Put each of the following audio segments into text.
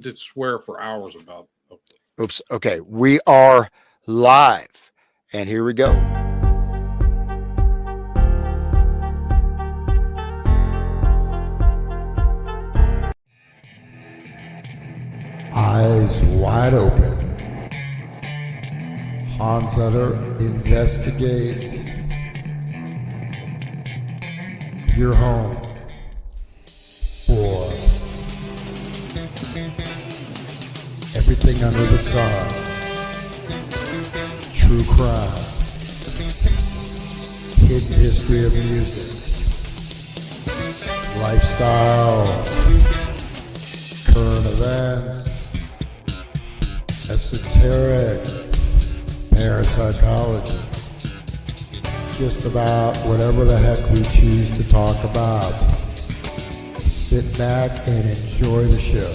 to swear for hours about. Oops. Okay. We are live. And here we go. Eyes wide open. Hans Utter investigates your home for everything under the sun. True crime, hidden history of music, lifestyle, current events, esoteric, parapsychology, just about whatever the heck we choose to talk about. Sit back and enjoy the show.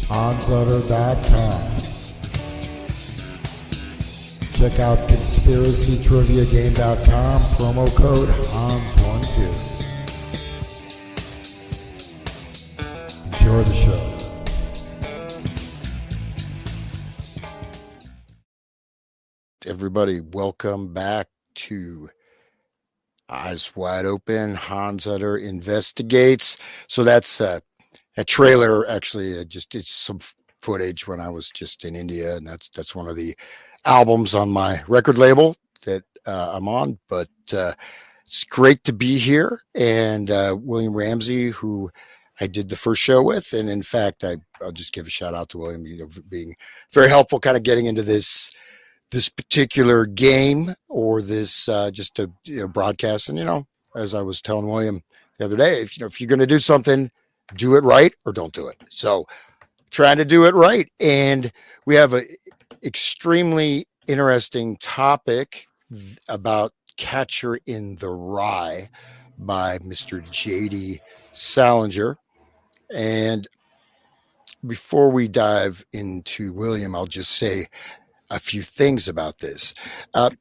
HansUtter.com. Check out conspiracytriviagame.com, promo code Hans12. Enjoy the show. Everybody, welcome back to Eyes Wide Open. Hans Utter investigates. So that's a trailer. Actually, it's some footage when I was just in India, and that's one of the albums on my record label that I'm on. But it's great to be here, and William Ramsey, who I did the first show with, and in fact, I'll just give a shout out to William, for being very helpful, kind of getting into this particular game or this just a broadcast. And as I was telling William the other day, if you're going to do something, do it right or don't do it. So trying to do it right, and we have a extremely interesting topic about Catcher in the Rye by Mr. J.D. Salinger. And before we dive into William, I'll just say a few things about this.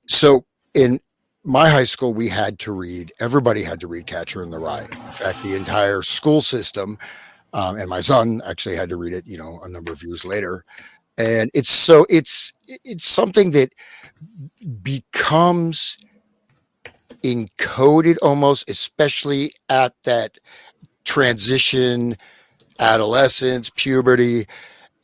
So in my high school, everybody had to read Catcher in the Rye. In fact, the entire school system, and my son actually had to read it, a number of years later. And it's something that becomes encoded almost, especially at that transition, adolescence, puberty,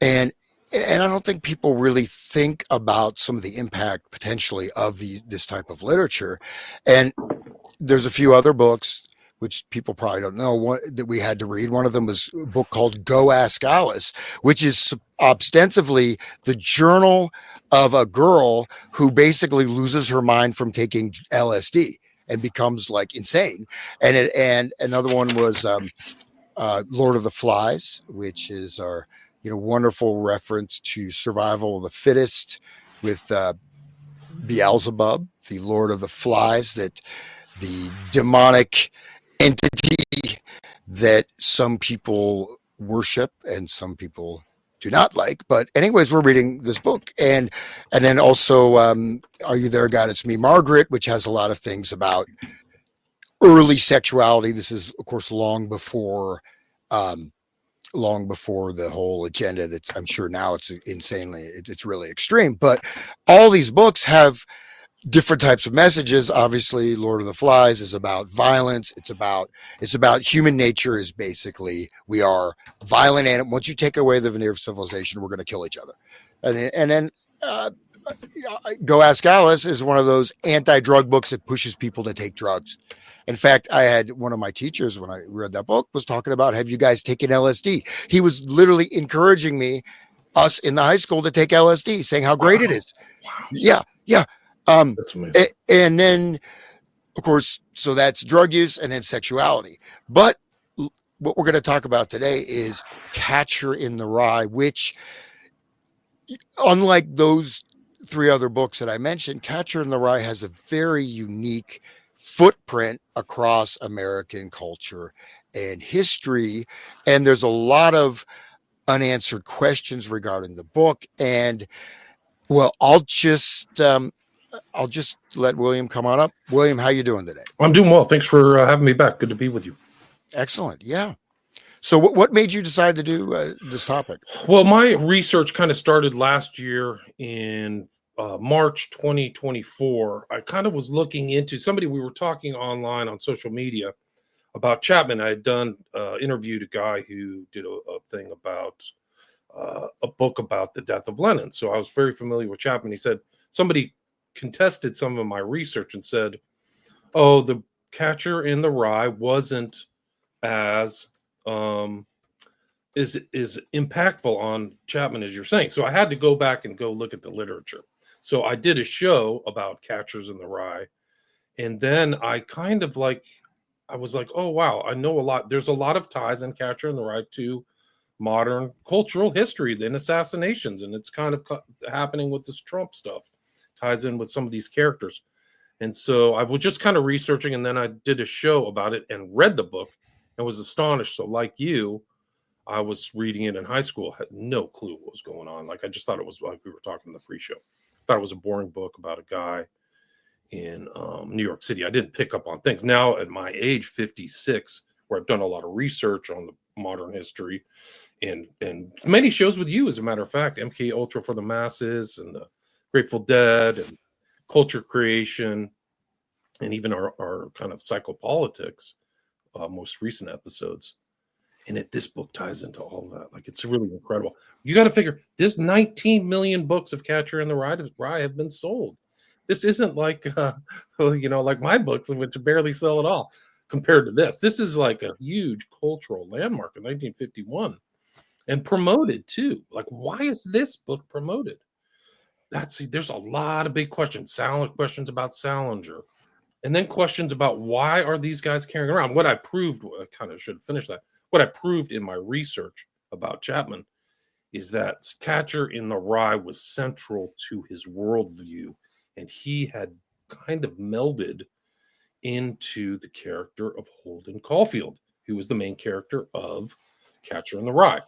and I don't think people really think about some of the impact potentially of this type of literature. And there's a few other books which people probably don't know that we had to read. One of them was a book called Go Ask Alice, which is ostensibly the journal of a girl who basically loses her mind from taking LSD and becomes like insane. And another one was Lord of the Flies, which is our wonderful reference to survival of the fittest with Beelzebub, the Lord of the Flies, that the demonic entity that some people worship and some people do not like. But anyways, we're reading this book, and then also Are You There, God? It's Me, Margaret, which has a lot of things about early sexuality. This is, of course, long before the whole agenda that I'm sure now it's really extreme. But all these books have different types of messages. Obviously, Lord of the Flies is about violence. It's about human nature is basically we are violent, and once you take away the veneer of civilization, we're going to kill each other. And then Go Ask Alice is one of those anti-drug books that pushes people to take drugs. In fact, I had one of my teachers when I read that book was talking about, have you guys taken LSD? He was literally encouraging us in the high school to take LSD, saying how great it is. Wow. Yeah. That's amazing. And then, of course, so that's drug use and then sexuality. But what we're going to talk about today is Catcher in the Rye, which, unlike those three other books that I mentioned, Catcher in the Rye has a very unique footprint across American culture and history. And there's a lot of unanswered questions regarding the book. And well, I'll just let William come on up. William, how you doing today? I'm doing well. Thanks for having me back. Good to be with you. Excellent. Yeah. So what made you decide to do this topic? Well, my research kind of started last year in March 2024. I kind of was looking into somebody, we were talking online on social media about Chapman. I had done interviewed a guy who did a thing about a book about the death of Lenin. So I was very familiar with Chapman. He said somebody contested some of my research and said, "Oh, the Catcher in the Rye wasn't as is impactful on Chapman as you're saying." So I had to go back and go look at the literature. So I did a show about Catchers in the Rye, and then I kind of I was like, oh wow, I know a lot. There's a lot of ties in Catcher in the Rye to modern cultural history, then assassinations, and it's kind of happening with this Trump stuff. Ties in with some of these characters. And so I was just kind of researching, and then I did a show about it and read the book and was astonished. So like you, I was reading it in high school, had no clue what was going on. Like I just thought it was like we were talking in the pre-show. Thought it was a boring book about a guy in New York City. I didn't pick up on things. Now at my age, 56, where I've done a lot of research on the modern history and many shows with you, as a matter of fact, MK Ultra for the Masses and the Grateful Dead and culture creation, and even our kind of psychopolitics, most recent episodes. And this book ties into all of that. Like, it's really incredible. You got to figure this 19 million books of Catcher in the Rye have been sold. This isn't like, like my books, which barely sell at all compared to this. This is like a huge cultural landmark in 1951 and promoted too. Like, why is this book promoted? There's a lot of big questions. Questions about Salinger, and then questions about why are these guys carrying around. What I proved, I kind of should finish that. What I proved in my research about Chapman is that Catcher in the Rye was central to his worldview, and he had kind of melded into the character of Holden Caulfield, who was the main character of Catcher in the Rye.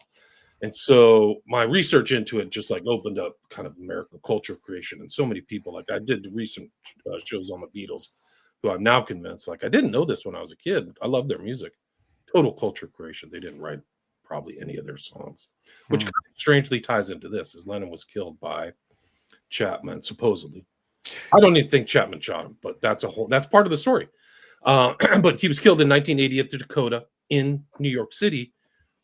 And so my research into it just like opened up kind of American culture creation. And so many people, like I did the recent shows on the Beatles, who I'm now convinced, like I didn't know this when I was a kid. I love their music. Total culture creation. They didn't write probably any of their songs, which kind of strangely ties into this, as Lennon was killed by Chapman, supposedly. I don't even think Chapman shot him, but that's part of the story. But he was killed in 1980 at the Dakota in New York City,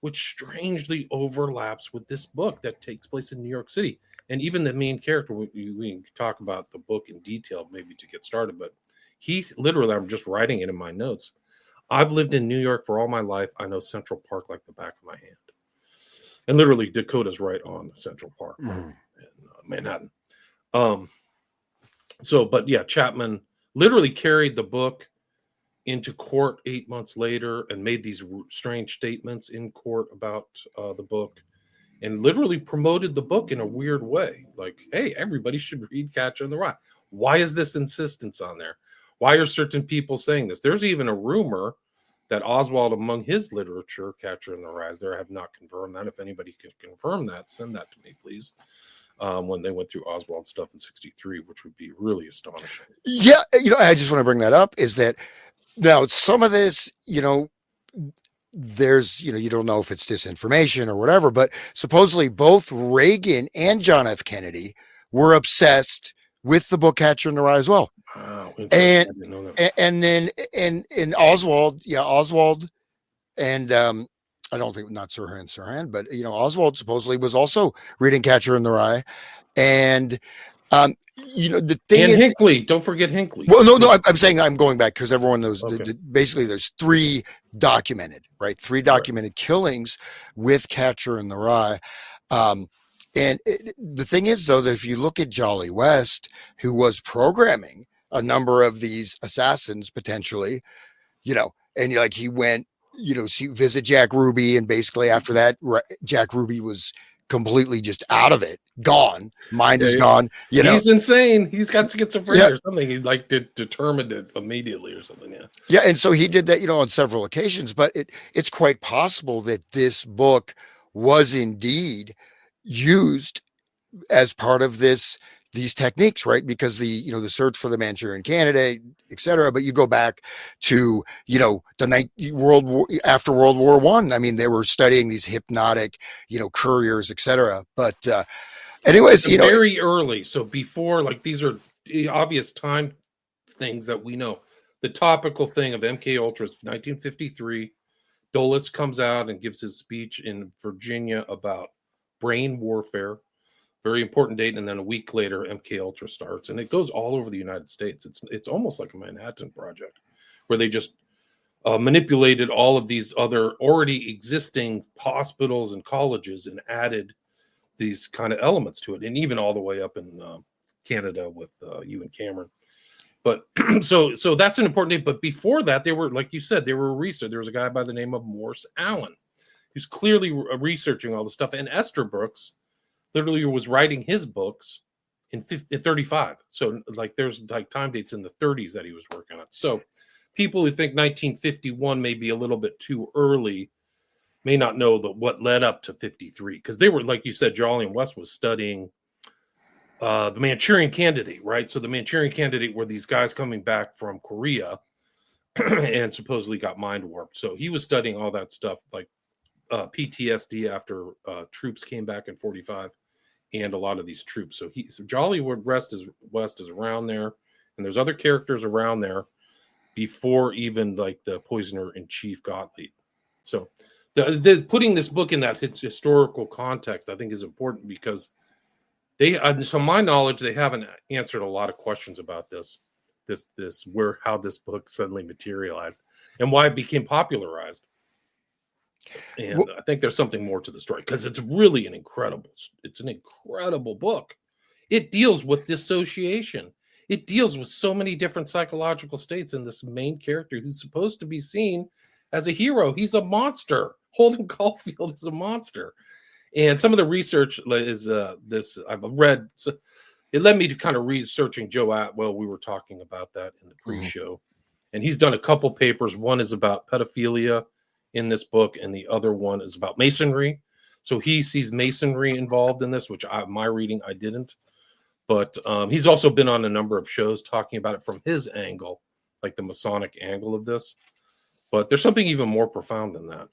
which strangely overlaps with this book that takes place in New York City. And even the main character, we can talk about the book in detail maybe to get started, but he literally, I'm just writing it in my notes. I've lived in New York for all my life. I know Central Park like the back of my hand. And literally Dakota's right on Central Park in Manhattan. But yeah, Chapman literally carried the book into court 8 months later and made these strange statements in court about the book, and literally promoted the book in a weird way. Like, hey, everybody should read Catcher in the Rye. Why is this insistence on there? Why are certain people saying this? There's even a rumor that Oswald, among his literature, Catcher in the Rye, I have not confirmed that. If anybody can confirm that, send that to me, please. When they went through Oswald stuff in 1963, which would be really astonishing. Yeah, I just want to bring that up, is that now some of this, there's, you don't know if it's disinformation or whatever, but supposedly both Reagan and John F. Kennedy were obsessed with the book Catcher in the Rye as well. Wow. And then Oswald, and I don't think not Sirhan, but Oswald supposedly was also reading Catcher in the Rye, and the thing and is, Hinckley, don't forget Hinckley. Well, no, I'm saying I'm going back because everyone knows. Okay. Basically, there's three documented killings with Catcher in the Rye. The thing is, though, that if you look at Jolly West, who was programming a number of these assassins potentially, and like he went, visit Jack Ruby, and basically after that, Jack Ruby was completely just out of it, gone. Mind is gone. He's insane. He's got schizophrenia or something. He determined it immediately or something. Yeah, and so he did that, on several occasions. But it's quite possible that this book was indeed used as part of this these techniques, right? Because the search for the Manchurian Candidate, et cetera. But you go back to, after World War I. I mean, they were studying these hypnotic, couriers, et cetera. But anyways, very early. So before, like, these are the obvious time things that we know. The topical thing of MK Ultra is 1953. Dulles comes out and gives his speech in Virginia about brain warfare. Very important date. And then a week later, MK Ultra starts, and it goes all over the United States. It's almost like a Manhattan Project, where they just manipulated all of these other already existing hospitals and colleges and added these kind of elements to it, and even all the way up in Canada with you and Cameron. But so that's an important date. But before that, they were, like you said, they were research. There was a guy by the name of Morse Allen, who's clearly researching all the stuff. And Esterbrook literally was writing his books in 35. So like there's like time dates in the 30s that he was working on. So people who think 1951 may be a little bit too early may not know what led up to 53, because they were, like you said, Jolly and West was studying the Manchurian Candidate, right? So the Manchurian Candidate were these guys coming back from Korea and supposedly got mind warped. So he was studying all that stuff, like PTSD after troops came back in 45, and a lot of these troops. So Jollywood West is around there, and there's other characters around there before even like the poisoner in chief Gottlieb. So the putting this book in that historical context, I think, is important, because to my knowledge, they haven't answered a lot of questions about how this book suddenly materialized and why it became popularized. And I think there's something more to the story, because it's really an incredible book. It deals with dissociation. It deals with so many different psychological states, and this main character who's supposed to be seen as a hero, he's a monster. Holden Caulfield is a monster. And some of the research is this I've read. So it led me to kind of researching Joe Atwell. We were talking about that in the pre-show. And he's done a couple papers. One is about pedophilia in this book, and the other one is about masonry. So he sees masonry involved in this, which my reading, I didn't. But he's also been on a number of shows talking about it from his angle, like the Masonic angle of this. But there's something even more profound than that.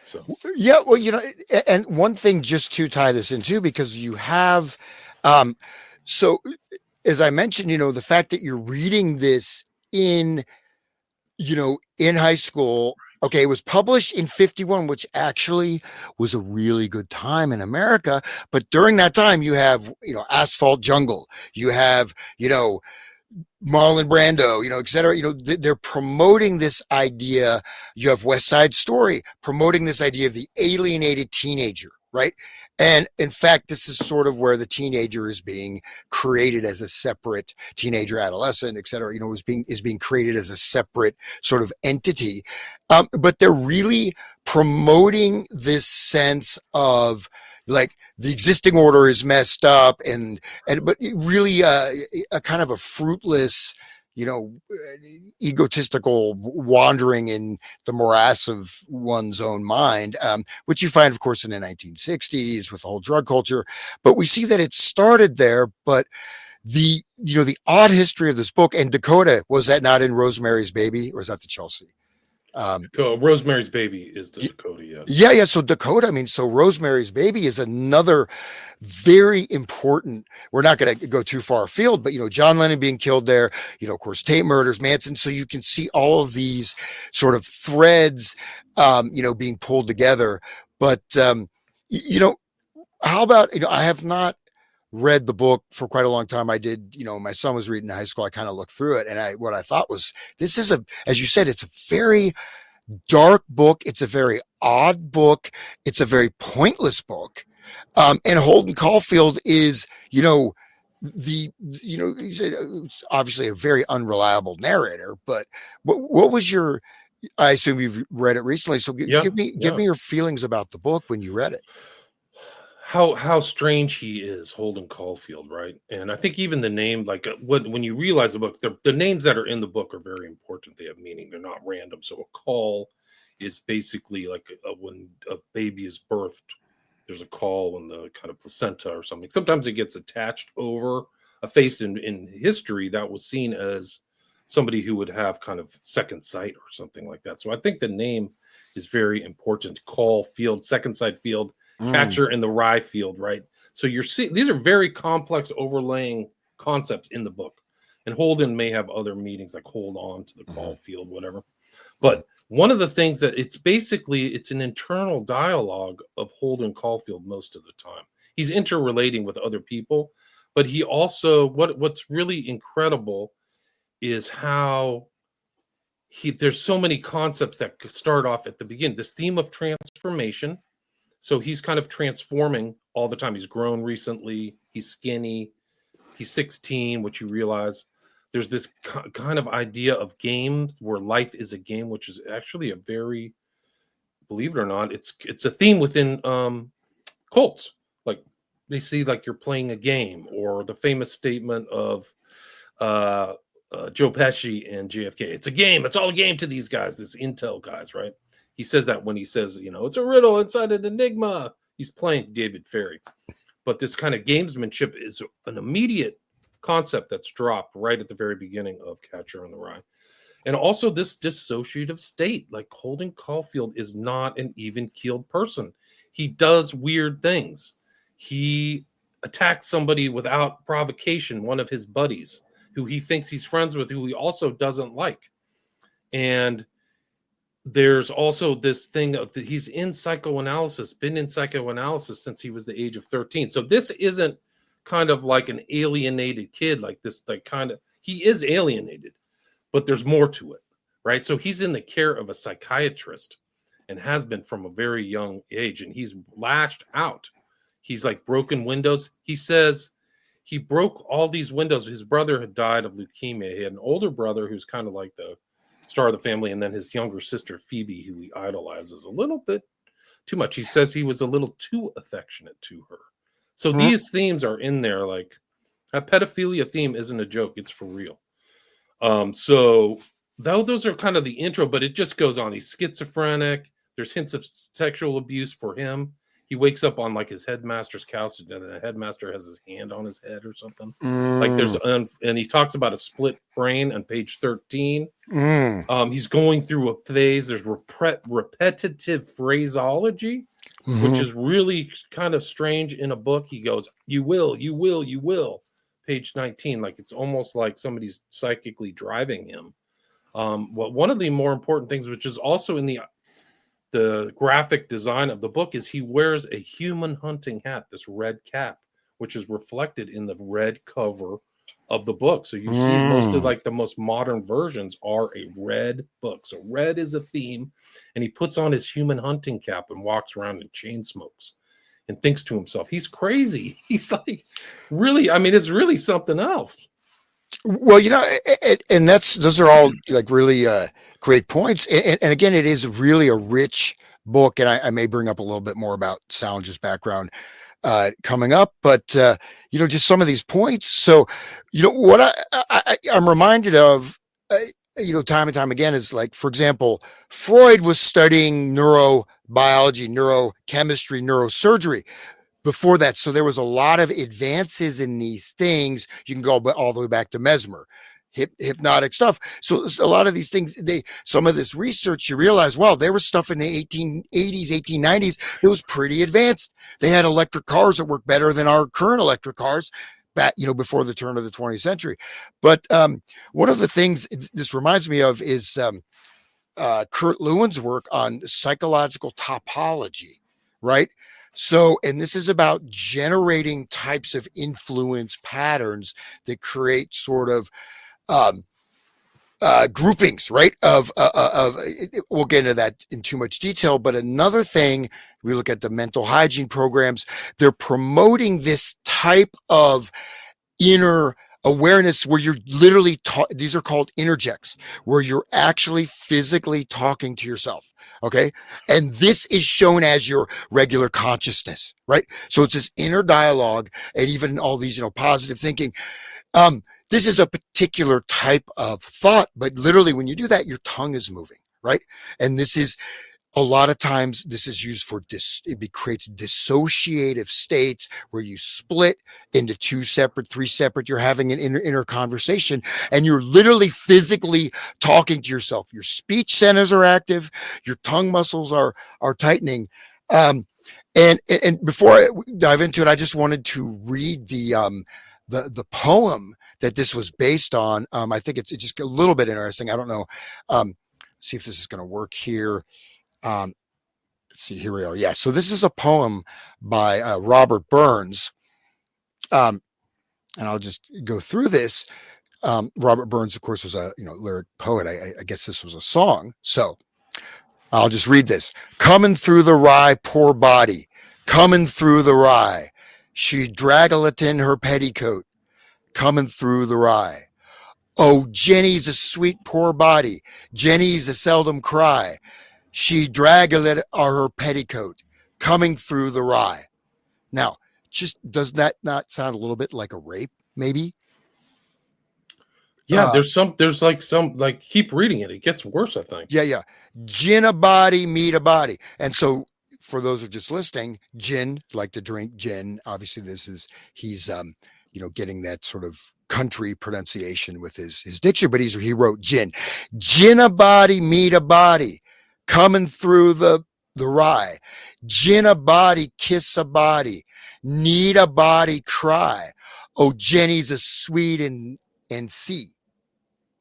So yeah, well, and one thing just to tie this in too, because you have, so as I mentioned, the fact that you're reading this in high school. Okay, it was published in 51, which actually was a really good time in America. But during that time, you have, Asphalt Jungle, you have, Marlon Brando, et cetera. They're promoting this idea. You have West Side Story promoting this idea of the alienated teenager, right? And in fact, this is sort of where the teenager is being created as a separate teenager, adolescent, et cetera, is being created as a separate sort of entity. But they're really promoting this sense of, like, the existing order is messed up, but really a kind of a fruitless, egotistical wandering in the morass of one's own mind, which you find, of course, in the 1960s with the whole drug culture. But we see that it started there. But the odd history of this book, and Dakota, was that not in Rosemary's Baby, or is that the Chelsea? Rosemary's Baby is the Dakota, yes. Yeah. So Dakota, so Rosemary's Baby is another very important, we're not going to go too far afield, but, John Lennon being killed there, of course, Tate murders, Manson. So you can see all of these sort of threads, being pulled together. But, how about, I have not read the book for quite a long time. I did, my son was reading in high school. I kind of looked through it, and what I thought was, this is as you said, it's a very dark book. It's a very odd book. It's a very pointless book. And Holden Caulfield is, he's obviously a very unreliable narrator, but what was I assume you've read it recently. So give me your feelings about the book when you read it. How strange he is, Holden Caulfield, right? And I think even the name, like when you realize the book, the names that are in the book are very important. They have meaning. They're not random. So a call is basically like when a baby is birthed, there's a call in the kind of placenta or something. Sometimes it gets attached over a face in history that was seen as somebody who would have kind of second sight or something like that. So I think the name is very important. Caulfield, second sight field, catcher in the rye field, right? So you're seeing these are very complex overlaying concepts in the book. And Holden may have other meetings like hold on to the Caulfield, whatever. But one of the things that it's an internal dialogue of Holden Caulfield most of the time. He's interrelating with other people, but he also what's really incredible is how there's so many concepts that start off at the beginning. This theme of transformation. So he's kind of transforming all the time. He's grown recently. He's skinny. He's 16, which you realize. There's this kind of idea of games where life is a game, which is actually a very, believe it or not, it's a theme within cults. Like they see like you're playing a game, or the famous statement of Joe Pesci and JFK. It's a game. It's all a game to these guys, this intel guys, right? He says that when he says, it's a riddle inside an enigma. He's playing David Ferry. But this kind of gamesmanship is an immediate concept that's dropped right at the very beginning of Catcher in the Rye. And also this dissociative state, like Holden Caulfield is not an even-keeled person. He does weird things. He attacked somebody without provocation, one of his buddies, who he thinks he's friends with, who he also doesn't like. And there's also this thing of he's in psychoanalysis, been in psychoanalysis since he was the age of 13. So this isn't kind of like an alienated kid, like this, like kind of, he is alienated, but there's more to it, right? So he's in the care of a psychiatrist and has been from a very young age, and he's lashed out. He's like broken windows. He says he broke all these windows. His brother had died of leukemia. He had an older brother who's kind of like the star of the family, and then his younger sister Phoebe, who he idolizes a little bit too much. He says he was a little too affectionate to her. So these themes are in there. Like that pedophilia theme isn't a joke, it's for real. So those are kind of the intro, but it just goes on. He's schizophrenic. There's hints of sexual abuse for him. He wakes up on like his headmaster's couch, and the headmaster has his hand on his head or something. Like there's, and he talks about a split brain on page 13. He's going through a phase. There's repetitive phraseology, which is really kind of strange in a book. He goes, you will, you will, you will. Page 19, like it's almost like somebody's psychically driving him. One of the more important things, which is also in the graphic design of the book, is he wears a human hunting hat, this red cap, which is reflected in the red cover of the book. So you see most of like the most modern versions are a red book. So red is a theme, and he puts on his human hunting cap and walks around and chain smokes and thinks to himself, he's crazy. He's like, really, I mean, it's really something else. Well, and those are all like really great points. And again, it is really a rich book. And I may bring up a little bit more about Salinger's background coming up, but just some of these points. So, what I'm reminded of, time and time again is like, for example, Freud was studying neurobiology, neurochemistry, neurosurgery before that. So there was a lot of advances in these things. You can go all the way back to Mesmer, hypnotic stuff. So a lot of these things, some of this research, you realize, well, there was stuff in the 1880s, 1890s that was pretty advanced. They had electric cars that work better than our current electric cars back, before the turn of the 20th century. But one of the things this reminds me of is Kurt Lewin's work on psychological topology, right? So, and this is about generating types of influence patterns that create sort of groupings, right? We'll get into that in too much detail. But another thing, we look at the mental hygiene programs, they're promoting this type of inner awareness where you're literally these are called interjects, where you're actually physically talking to yourself. Okay. And this is shown as your regular consciousness, right? So it's this inner dialogue, and even all these, positive thinking. This is a particular type of thought, but literally when you do that, your tongue is moving, right? And this is a lot of times this is used for it creates dissociative states where you split into two separate, three separate. You're having an inner conversation, and you're literally physically talking to yourself. Your speech centers are active, your tongue muscles are tightening. And before I dive into it, I just wanted to read the poem that this was based on. I think it's just a little bit interesting. I don't know. See if this is going to work here. Let's see, here we are. Yeah. So this is a poem by Robert Burns. And I'll just go through this. Robert Burns, of course, was a lyric poet. I guess this was a song. So I'll just read this. Coming through the rye, poor body, coming through the rye. She draggleth in her petticoat, coming through the rye. Oh, Jenny's a sweet poor body. Jenny's a seldom cry. She draggleth her petticoat, coming through the rye. Now, just does that not sound a little bit like a rape, maybe? Yeah, there's like keep reading it. It gets worse, I think. Yeah. Gin a body, meat a body. And so for those who are just listening, gin, like to drink gin. Obviously, he's getting that sort of country pronunciation with his diction, but he wrote gin. Gin a body, meat a body, coming through the rye. Gin a body, kiss a body, need a body cry. Oh, Jenny's a sweet and sea.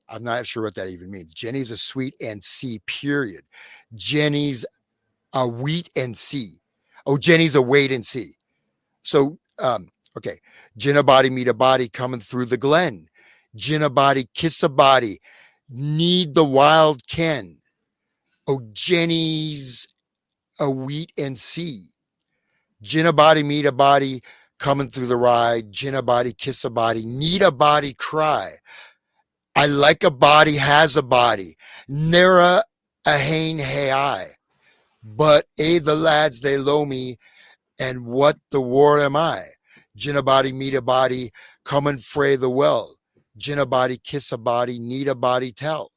I'm not sure what that even means. Jenny's a sweet and sea, period. Jenny's a wheat and sea. Oh, Jenny's a wait and see. So, okay. Gin a body, meet a body, coming through the glen. Gin a body, kiss a body, need the wild ken. Oh, Jenny's a wheat and sea. Gin a body, meet a body, coming through the rye. Gin a body, kiss a body, need a body cry. I like a body, has a body. Nera a hain hey I. But the lads, they low me, and what the war am I? Gin a body, meet a body, come and fray the well. Gin a body, kiss a body, need a body tell.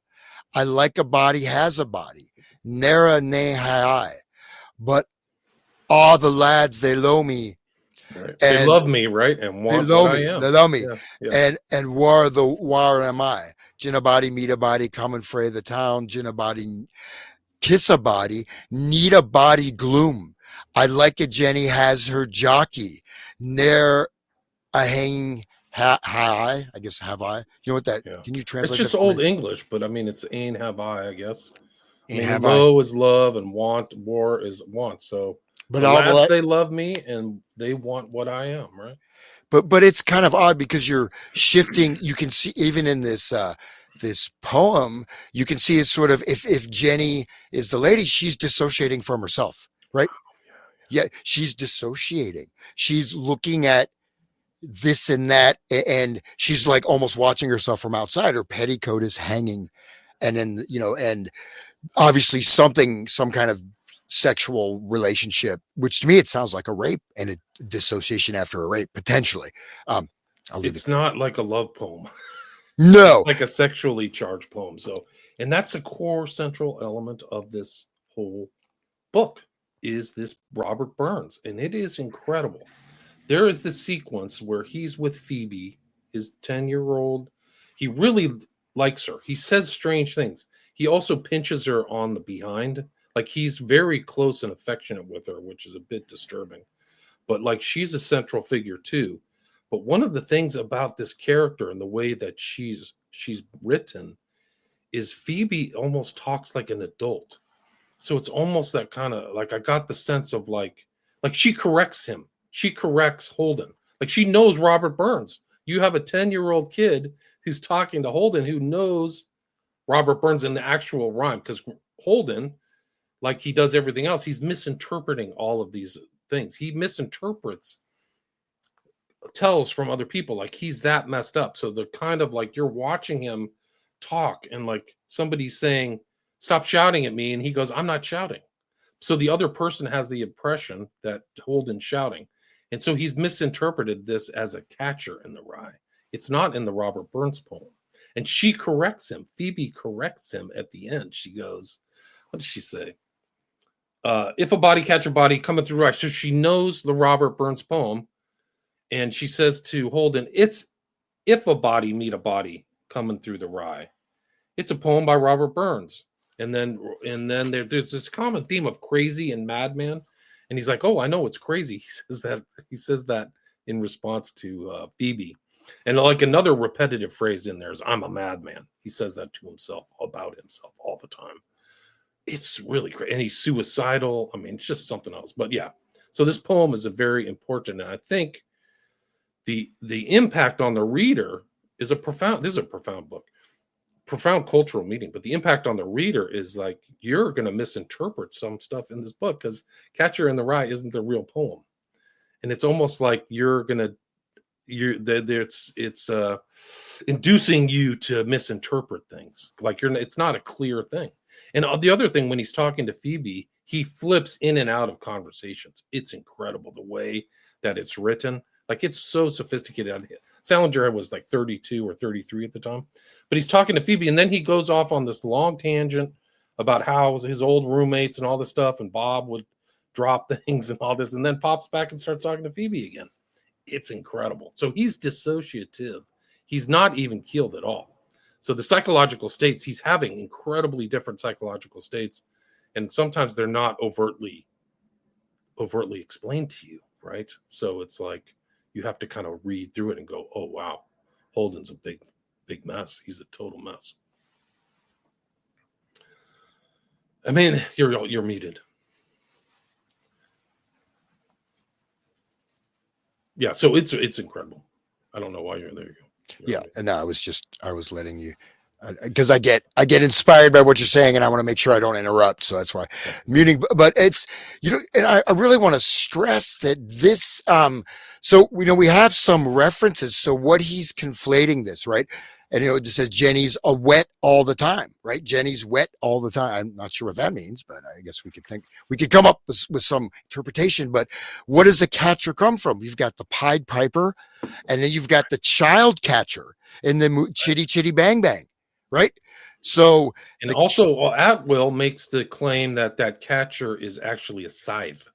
I like a body, has a body. Nera nay I. But all the lads, they low me. Right. They love me, right? And want they love what me. I am. They love me. Yeah. And war am I? Gin a body, meet a body, come and fray the town. Gin a body, kiss a body, need a body gloom. I like a Jenny has her jockey. Ne'er a hang high. I guess have I. You know what that? Yeah. Can you translate? It's just old English, but I mean it's ain have I guess. Ain't I mean, have low I. is love and war is want. So But the all lads, they love me and they want what I am, right? But it's kind of odd because you're shifting. You can see even in this this poem, you can see it's sort of if Jenny is the lady, she's dissociating from herself, right? Yeah, she's dissociating. She's looking at this and that, and she's like almost watching herself from outside. Her petticoat is hanging, and then and obviously some kind of sexual relationship, which to me it sounds like a rape and a dissociation after a rape potentially. It's not like a love poem. No, like a sexually charged poem. So, and that's a core central element of this whole book is this Robert Burns, and it is incredible. There is this sequence where he's with Phoebe, his 10-year-old. He really likes her. He says strange things. He also pinches her on the behind. Like he's very close and affectionate with her, which is a bit disturbing. But like she's a central figure too. But one of the things about this character and the way that she's written is Phoebe almost talks like an adult. So it's almost that kind of like I got the sense of like she corrects him. She corrects Holden. Like she knows Robert Burns. You have a 10-year-old kid who's talking to Holden who knows Robert Burns in the actual rhyme because Holden, like he does everything else, he's misinterpreting all of these things. He misinterprets tells from other people, like he's that messed up. So they're kind of like you're watching him talk and like somebody's saying, stop shouting at me. And he goes, I'm not shouting. So the other person has the impression that Holden's shouting. And so he's misinterpreted this as a catcher in the rye. It's not in the Robert Burns poem. And she corrects him. Phoebe corrects him at the end. She goes, what does she say? if a body catch a body coming through rye. So she knows the Robert Burns poem, and she says to Holden, it's if a body meet a body coming through the rye. It's a poem by Robert Burns. And then there's this common theme of crazy and madman. And he's like, oh, I know it's crazy. He says that in response to Phoebe. And like another repetitive phrase in there is, I'm a madman. He says that to himself, about himself all the time. It's really great. And he's suicidal. I mean, it's just something else. But yeah, so this poem is a very important, and I think the impact on the reader is this is a profound book, profound cultural meaning, but the impact on the reader is like, you're going to misinterpret some stuff in this book because Catcher in the Rye isn't the real poem. And it's almost like it's inducing you to misinterpret things. Like it's not a clear thing. And the other thing, when he's talking to Phoebe, he flips in and out of conversations. It's incredible the way that it's written. Like, it's so sophisticated. Salinger was like 32 or 33 at the time, but he's talking to Phoebe, and then he goes off on this long tangent about how his old roommates and all this stuff, and Bob would drop things and all this, and then pops back and starts talking to Phoebe again. It's incredible. So he's dissociative. He's not even keeled at all. So the psychological states, he's having incredibly different psychological states, and sometimes they're not overtly explained to you, right? So it's like you have to kind of read through it and go, oh, wow, Holden's a big mess. He's a total mess. I mean, you're muted. Yeah, so it's incredible. I don't know why you're there. Yeah, and no, I was letting you, because I get inspired by what you're saying, and I want to make sure I don't interrupt. So that's why muting. But it's, and I really want to stress that this. So we have some references. So what he's conflating this, right? And it just says Jenny's a wet all the time, right? Jenny's wet all the time. I'm not sure what that means, but I guess we could come up with some interpretation. But what does the catcher come from? You've got the Pied Piper, and then you've got the child catcher in the Chitty Chitty Bang Bang, right? So, and also Atwill makes the claim that catcher is actually a scythe,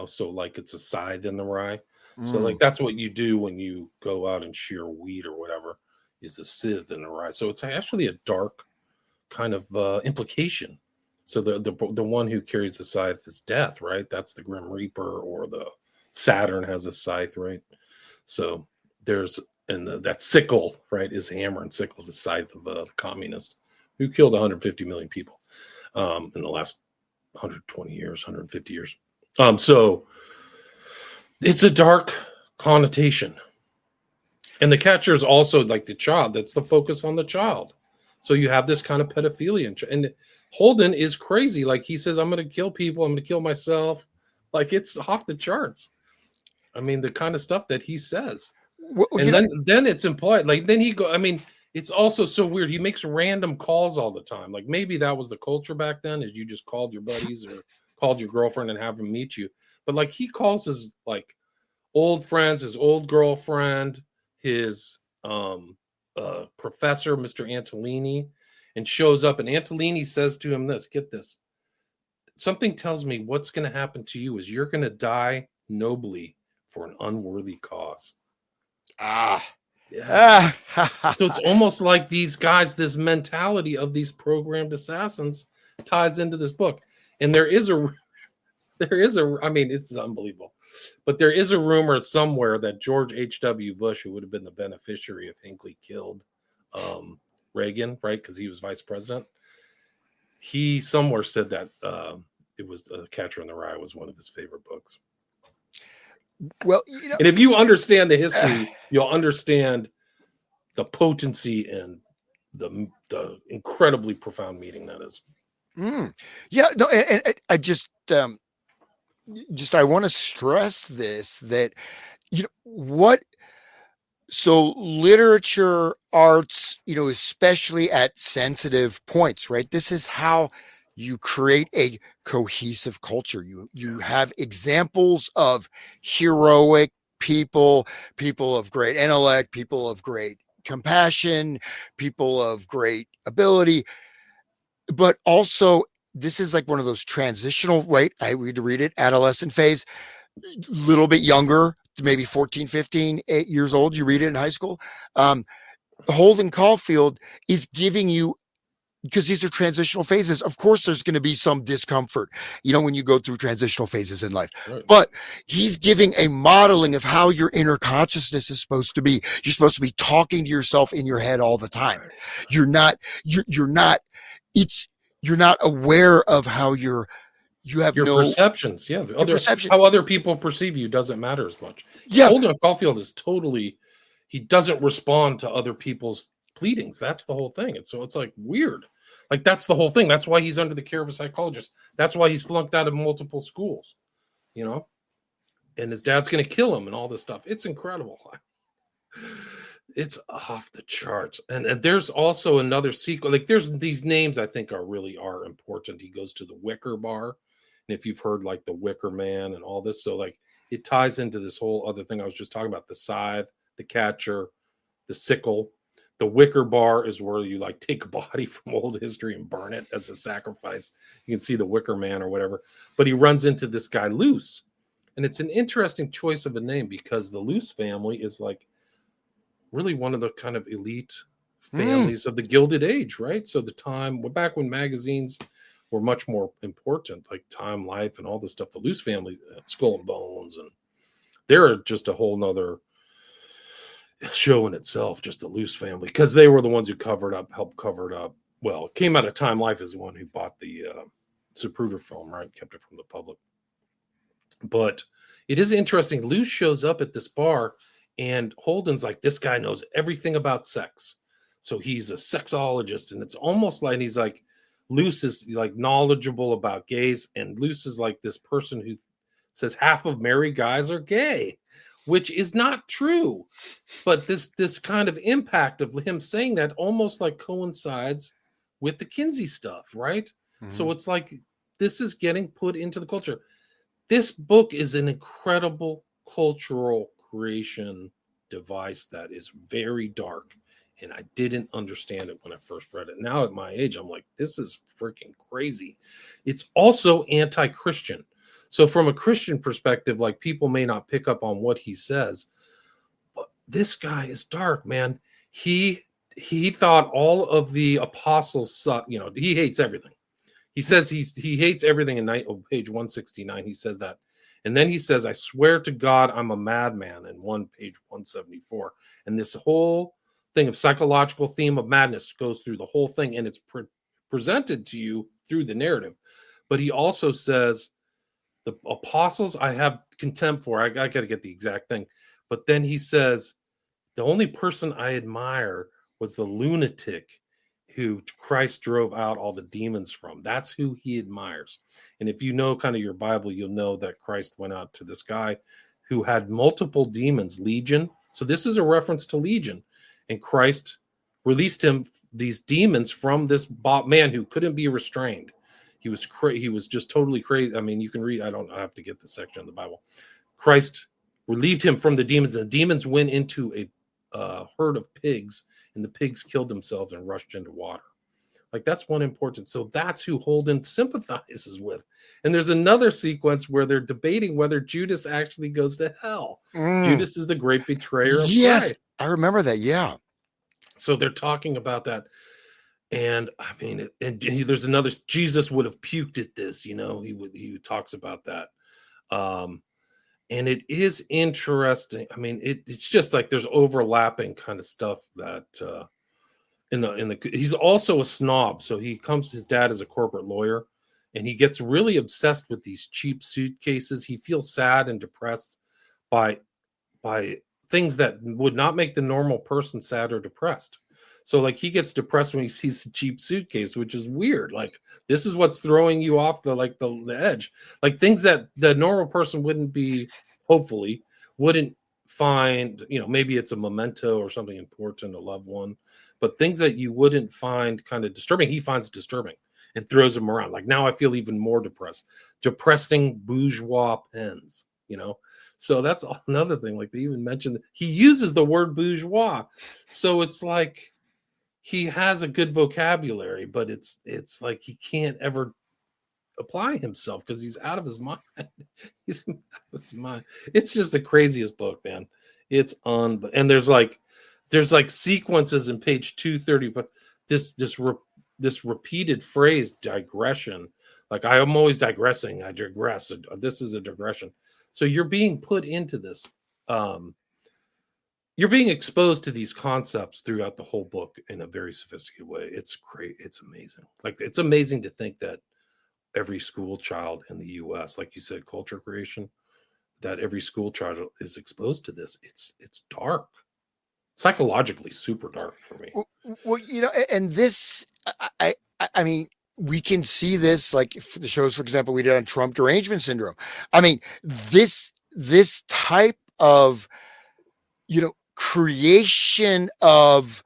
so like it's a scythe in the rye. So like that's what you do when you go out and shear wheat or whatever, is the scythe in the rye. So it's actually a dark kind of implication. So the one who carries the scythe is death, right? That's the Grim Reaper, or the Saturn has a scythe, right? So there's, and that sickle, right, is hammer and sickle, the scythe of the communist who killed 150 million people in the last 120 years, 150 years. So it's a dark connotation. And the catcher is also like the child. That's the focus on the child. So you have this kind of pedophilia. And Holden is crazy. Like, he says, I'm going to kill people. I'm going to kill myself. Like, it's off the charts. I mean, the kind of stuff that he says. Well, and then it's implied. Like, then it's also so weird. He makes random calls all the time. Like, maybe that was the culture back then, is you just called your buddies or called your girlfriend and have them meet you. But like, he calls his like old friends, his old girlfriend, his professor, Mr. Antolini, and shows up. And Antolini says to him this, get this, something tells me what's going to happen to you is you're going to die nobly for an unworthy cause. Yeah. So it's almost like these guys, this mentality of these programmed assassins ties into this book. And there is a, I mean, it's unbelievable, but there is a rumor somewhere that George H.W. Bush, who would have been the beneficiary of Hinckley killed Reagan, right? Because he was vice president. He somewhere said that it was Catcher in the Rye was one of his favorite books. Well, and if you understand the history, you'll understand the potency and the incredibly profound meaning that is. Yeah, no, and I just I want to stress this, that so literature, arts, especially at sensitive points, right? This is how you create a cohesive culture. You have examples of heroic people of great intellect, people of great compassion, people of great ability, but also this is like one of those transitional, right? I would read it, adolescent phase, little bit younger, maybe 14, 15, 8 years old. You read it in high school. Holden Caulfield is giving you, because these are transitional phases. Of course, there's going to be some discomfort, when you go through transitional phases in life. Right. But he's giving a modeling of how your inner consciousness is supposed to be. You're supposed to be talking to yourself in your head all the time. You're not aware of how you have Your no perceptions, yeah. perception. How other people perceive you doesn't matter as much. Yeah. Holden Caulfield is totally, he doesn't respond to other people's pleadings. That's the whole thing. It's like weird. Like that's the whole thing. That's why he's under the care of a psychologist. That's why he's flunked out of multiple schools, and his dad's going to kill him and all this stuff. It's incredible. It's off the charts. And there's also another sequel. Like there's these names I think are important. He goes to the Wicker Bar. And if you've heard like the Wicker Man and all this, so like it ties into this whole other thing I was just talking about, the scythe, the catcher, the sickle. The Wicker Bar is where you like take a body from old history and burn it as a sacrifice. You can see the Wicker Man or whatever. But he runs into this guy Luce. And it's an interesting choice of a name because the Luce family is like really one of the kind of elite families of the Gilded Age, right? So the time, back when magazines were much more important, like Time, Life, and all this stuff, the Luce family, Skull and Bones, and they're just a whole nother show in itself, just the Luce family, because they were the ones who helped cover it up. Well, it came out of Time Life as the one who bought the Zapruder film, right? Kept it from the public. But it is interesting. Luce shows up at this bar, and Holden's like, this guy knows everything about sex. So he's a sexologist, and it's almost like he's like, Luce is like knowledgeable about gays, and Luce is like this person who says half of married guys are gay, which is not true. But this kind of impact of him saying that almost like coincides with the Kinsey stuff, right? Mm-hmm. So it's like this is getting put into the culture. This book is an incredible cultural creation device that is very dark. And I didn't understand it when I first read it. Now at my age, I'm like, this is freaking crazy. It's also anti-Christian. So from a Christian perspective, like people may not pick up on what he says, but this guy is dark, man. He thought all of the apostles suck. He hates everything. He says he hates everything in page 169. He says that. And then he says, I swear to God, I'm a madman in page 174. And this whole thing of psychological theme of madness goes through the whole thing, and it's presented to you through the narrative. But he also says, the apostles I have contempt for. I got to get the exact thing. But then he says, the only person I admire was the lunatic who Christ drove out all the demons from. That's who he admires. And if you know kind of your Bible, you'll know that Christ went out to this guy who had multiple demons, Legion. So this is a reference to Legion. And Christ released these demons from this man who couldn't be restrained. He was just totally crazy. I mean, you can read. I have to get the section of the Bible. Christ relieved him from the demons, and the demons went into a herd of pigs, and the pigs killed themselves and rushed into water. Like that's one important. So that's who Holden sympathizes with. And there's another sequence where they're debating whether Judas actually goes to hell. Judas is the great betrayer of Christ. I remember that. Yeah. So they're talking about that. And I mean, there's another, Jesus would have puked at this, he talks about that. And it is interesting. I mean, it's just like there's overlapping kind of stuff that he's also a snob. So his dad is a corporate lawyer, and he gets really obsessed with these cheap suitcases. He feels sad and depressed by things that would not make the normal person sad or depressed. So like he gets depressed when he sees a cheap suitcase, which is weird. Like this is what's throwing you off the edge. Like things that the normal person hopefully wouldn't find, maybe it's a memento or something important, a loved one, but things that you wouldn't find kind of disturbing, he finds disturbing and throws them around. Like now I feel even more depressed. Depressing bourgeois pens, So that's another thing. Like they even mentioned, he uses the word bourgeois. So it's like, he has a good vocabulary, but it's like he can't ever apply himself because he's out of his mind. He's out of his mind. It's just the craziest book, man. It's on, and there's like sequences in page 230, but this repeated phrase digression. Like I'm always digressing. I digress. This is a digression. So you're being put into this. You're being exposed to these concepts throughout the whole book in a very sophisticated way. It's great. It's amazing. Like it's amazing to think that every school child in the U.S., like you said, culture creation, that every school child is exposed to this. It's dark, psychologically super dark for me. Well, and this, I mean, we can see this like for the shows, for example, we did on Trump derangement syndrome. I mean, this type of, creation of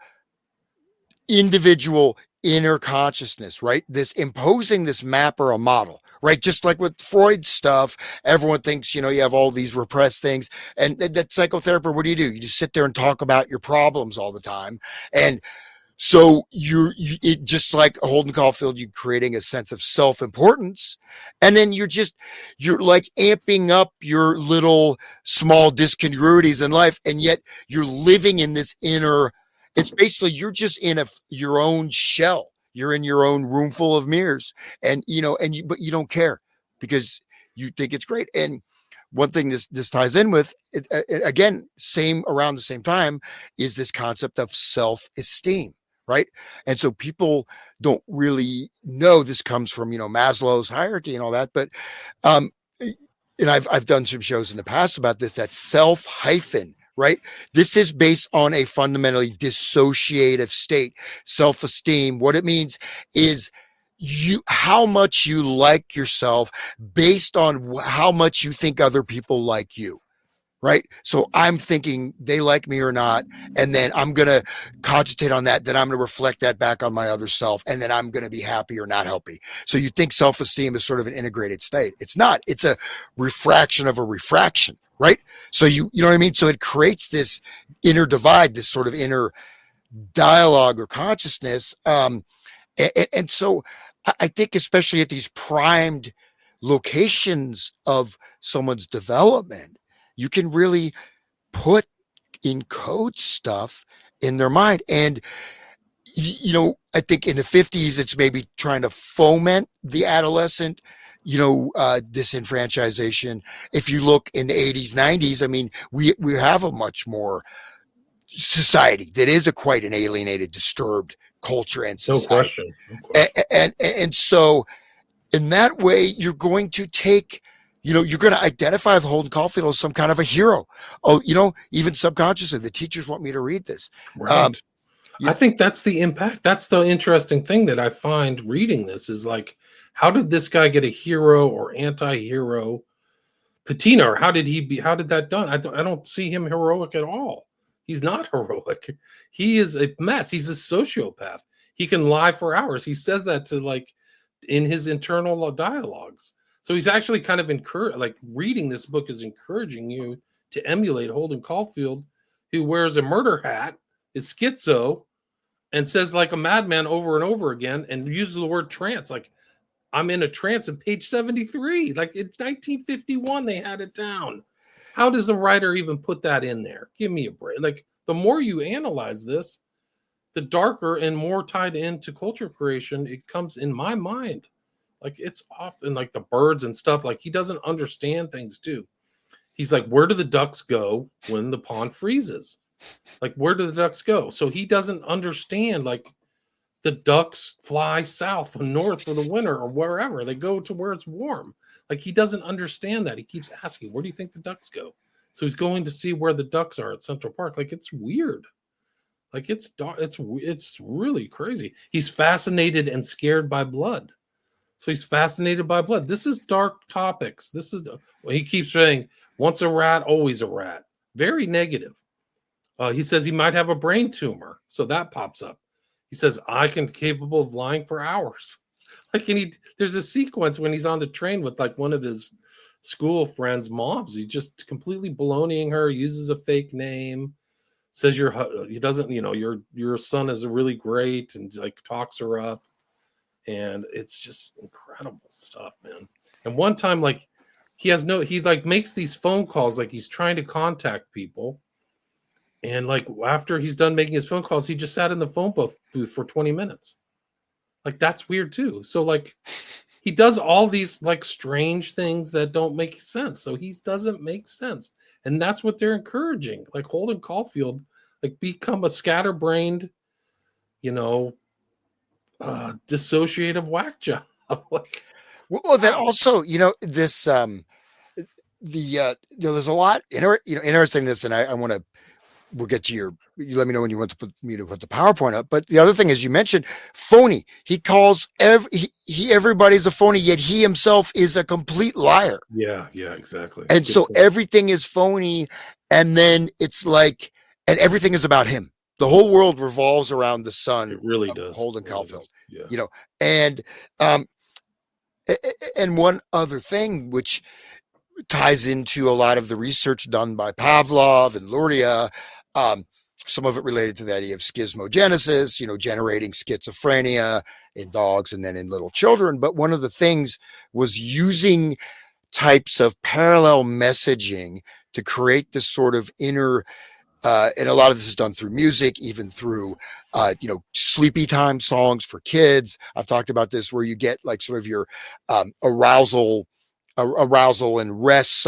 individual inner consciousness, right? This imposing this map or a model, right? Just like with Freud's stuff, everyone thinks, you have all these repressed things. And that psychotherapist, what do? You just sit there and talk about your problems all the time. And so it just like Holden Caulfield, you're creating a sense of self-importance. And then you're like amping up your little small discongruities in life. And yet you're living in this inner, it's basically, you're just in your own shell. You're in your own room full of mirrors but you don't care because you think it's great. And one thing this ties in with, again, around the same time, is this concept of self-esteem. Right. And so people don't really know this comes from, Maslow's hierarchy and all that. But and I've done some shows in the past about this, that self hyphen. Right. This is based on a fundamentally dissociative state. Self-esteem. What it means is how much you like yourself based on how much you think other people like you. Right. So I'm thinking they like me or not. And then I'm going to cogitate on that. Then I'm going to reflect that back on my other self. And then I'm going to be happy or not happy. So you think self-esteem is sort of an integrated state. It's not. It's a refraction of a refraction. Right. So you know what I mean? So it creates this inner divide, this sort of inner dialogue or consciousness. And so I think especially at these primed locations of someone's development, you can really encode stuff in their mind. And, I think in the 50s, it's maybe trying to foment the adolescent, disenfranchisation. If you look in the 80s, 90s, I mean, we have a much more society that is quite an alienated, disturbed culture and society. No question. And so in that way, you're going to take, you're going to identify with Holden Caulfield as some kind of a hero. Oh, even subconsciously, the teachers want me to read this. Right. I think that's the impact. That's the interesting thing that I find reading this is like, how did this guy get a hero or anti-hero patina? Or how did that done? I don't see him heroic at all. He's not heroic. He is a mess. He's a sociopath. He can lie for hours. He says that to like in his internal dialogues. So he's actually kind of reading this book is encouraging you to emulate Holden Caulfield, who wears a murder hat, is schizo, and says like a madman over and over again, and uses the word trance. Like, I'm in a trance on page 73. Like in 1951, they had it down. How does the writer even put that in there? Give me a break. Like, the more you analyze this, the darker and more tied into culture creation it comes in my mind. Like, it's often like the birds and stuff. Like, he doesn't understand things too. He's like, where do the ducks go when the pond freezes? Like, where do the ducks go? So he doesn't understand, like, the ducks fly south and north for the winter or wherever. They go to where it's warm. Like, he doesn't understand that. He keeps asking, where do you think the ducks go? So he's going to see where the ducks are at Central Park. Like, it's weird. Like, it's really crazy. He's fascinated and scared by blood. So he's fascinated by blood. This is dark topics. He keeps saying, once a rat, always a rat. Very negative. He says he might have a brain tumor. So that pops up. He says, capable of lying for hours. Like, there's a sequence when he's on the train with like one of his school friends' moms. He just completely baloneying her, uses a fake name, says your son is really great, and like talks her up. And it's just incredible. incredible stuff, man. And one time, like, he like makes these phone calls, like he's trying to contact people. And like after he's done making his phone calls, he just sat in the phone booth for 20 minutes. Like, that's weird too. So like he does all these like strange things that don't make sense. So he doesn't make sense. And that's what they're encouraging. Like Holden Caulfield, like become a scatterbrained, you know, dissociative whack job. Like, Well, then also, this there's a lot interesting in this, and I want to. We'll get to you let me know when you want to put the PowerPoint up. But the other thing is, you mentioned phony. He calls everybody's a phony, yet he himself is a complete liar. Yeah, exactly. And so everything is phony, and then it's like, and everything is about him. The whole world revolves around the son. It really does. Holden Caulfield. Yeah. And one other thing which ties into a lot of the research done by Pavlov and Luria, some of it related to the idea of schismogenesis, generating schizophrenia in dogs and then in little children. But one of the things was using types of parallel messaging to create this sort of inner, and a lot of this is done through music, even through, sleepy time songs for kids. I've talked about this, where you get like sort of your arousal and rest.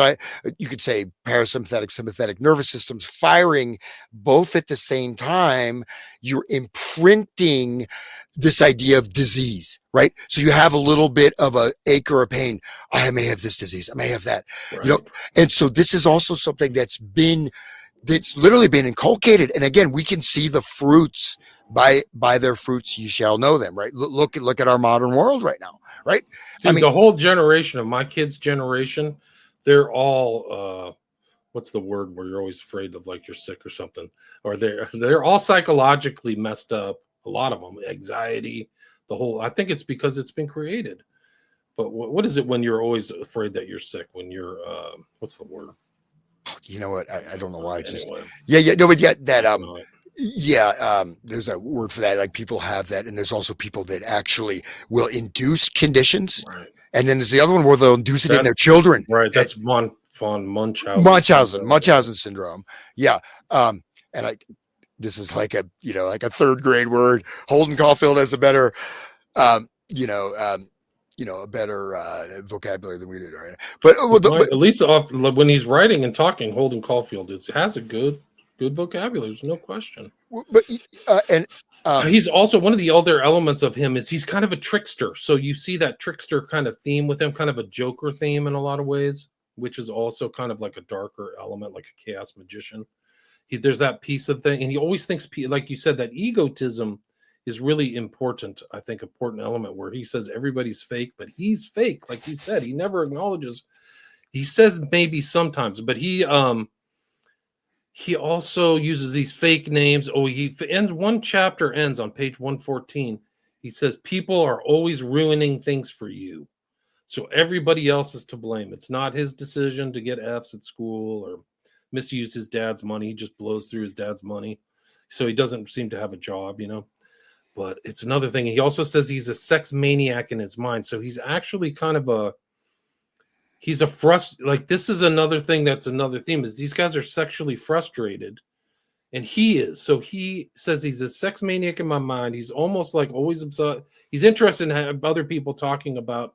You could say parasympathetic, sympathetic nervous systems firing both at the same time. You're imprinting this idea of disease, right? So you have a little bit of a ache or a pain. I may have this disease. I may have that, right. And so this is also something that's literally been inculcated. And again, we can see the fruits. By their fruits you shall know them, right? Look at our modern world right now, right? Dude, the whole generation of my kids' generation, they're all what's the word where you're always afraid of, like, you're sick or something, or they're all psychologically messed up. A lot of them, anxiety, I think it's because it's been created. But what is it when you're always afraid that you're sick? When you're what's the word? You know what? I don't know why. Anyway. There's a word for that. Like, people have that, and there's also people that actually will induce conditions, right. And then there's the other one where they'll induce it in their children. Right. That's von Munchausen syndrome. Yeah. And this is like a third grade word. Holden Caulfield has a better, a better vocabulary than we do, right? But at least when he's writing and talking, Holden Caulfield has a good vocabulary. There's no question. But he's also, one of the other elements of him is he's kind of a trickster. So you see that trickster kind of theme with him, kind of a Joker theme in a lot of ways, which is also kind of like a darker element, like a chaos magician. There's that piece of thing, and he always thinks, like you said, that egotism is really important. I think important element where he says everybody's fake, but he's fake. Like you said, he never acknowledges. He says maybe sometimes, but he also uses these fake names. One chapter ends on page 114. He says, people are always ruining things for you. So everybody else is to blame. It's not his decision to get Fs at school or misuse his dad's money. He just blows through his dad's money. So he doesn't seem to have a job, But it's another thing. He also says he's a sex maniac in his mind. So he's actually kind of like, this is another thing that's another theme, is these guys are sexually frustrated, and he is. So he says he's a sex maniac in my mind. He's almost like always obsessed. He's interested in other people talking about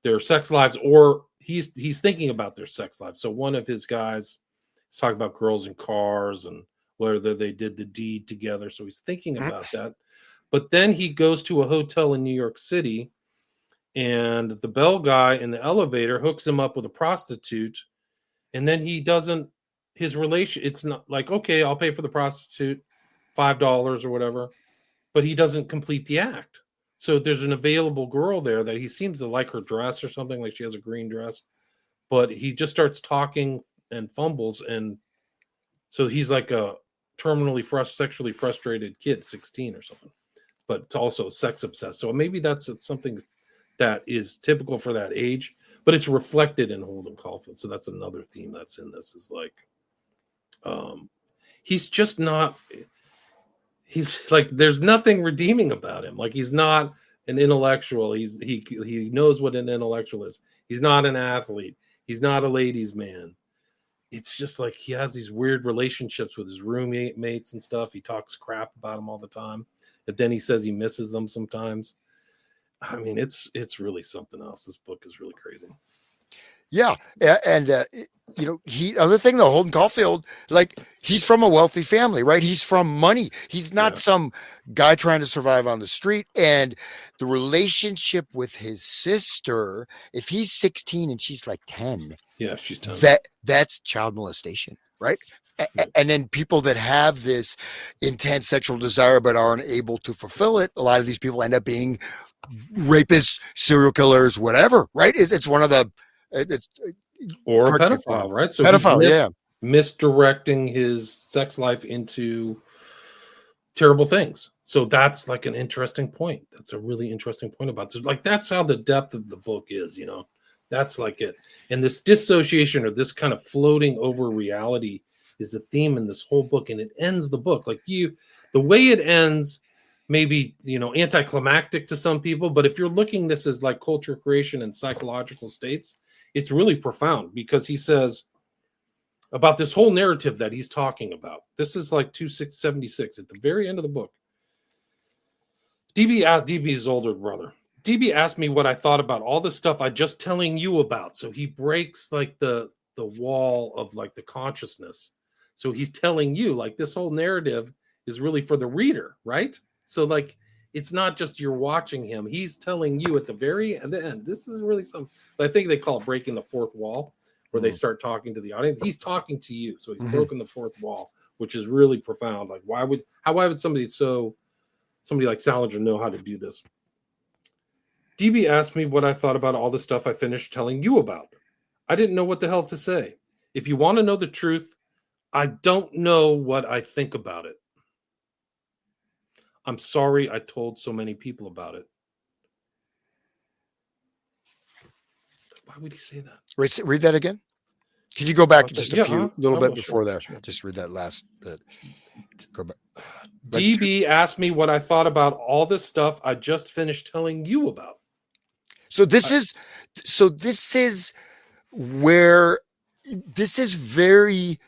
their sex lives, or he's thinking about their sex lives. So one of his guys is talking about girls in cars and whether they did the deed together. So he's thinking about that. But then he goes to a hotel in New York City, and the bell guy in the elevator hooks him up with a prostitute. And then it's not like, okay, I'll pay for the prostitute, $5 or whatever, but he doesn't complete the act. So there's an available girl there that he seems to like her dress or something, like she has a green dress, but he just starts talking and fumbles. And so he's like a terminally sexually frustrated kid, 16 or something, but it's also sex obsessed. So maybe that's something that is typical for that age, but it's reflected in Holden Caulfield. So that's another theme that's in this, is like, he's like, there's nothing redeeming about him. Like, he's not an intellectual. He knows what an intellectual is. He's not an athlete. He's not a ladies' man. It's just like he has these weird relationships with his roommates and stuff. He talks crap about them all the time, but then he says he misses them sometimes. I mean, it's really something else. This book is really crazy. Yeah, and other thing though, Holden Caulfield, like he's from a wealthy family, right? He's from money. He's not some guy trying to survive on the street. And the relationship with his sister, if he's 16 and she's like 10, yeah, she's 10. That's child molestation, right? And then people that have this intense sexual desire but aren't able to fulfill it, a lot of these people end up being rapists, serial killers, whatever, right? It's one of the or a pedophile, right? So pedophile, misdirecting his sex life into terrible things. So that's like an interesting point. That's a really interesting point about this. Like that's how the depth of the book is, That's like it. And this dissociation or this kind of floating over reality is a theme in this whole book, and it ends the book like the way it ends. Maybe, anticlimactic to some people, but if you're looking this as like culture creation and psychological states, it's really profound because he says about this whole narrative that he's talking about. This is like 276 at the very end of the book. DB's older brother. DB asked me what I thought about all the stuff I just telling you about. So he breaks like the wall of like the consciousness. So he's telling you like this whole narrative is really for the reader, right? So like it's not just you're watching him. He's telling you at the very end. This is really something. I think they call it breaking the fourth wall, where they start talking to the audience. He's talking to you, so he's broken the fourth wall, which is really profound. Like why would somebody like Salinger know how to do this? DB asked me what I thought about all the stuff I finished telling you about. I didn't know what the hell to say. If you want to know the truth, I don't know what I think about it. I'm sorry I told so many people about it. Why would he say that? Read that again. Can you go back just a little bit before there? Sure. Just read that last bit. Go back. DB asked me what I thought about all this stuff I just finished telling you about. So this is where this is very,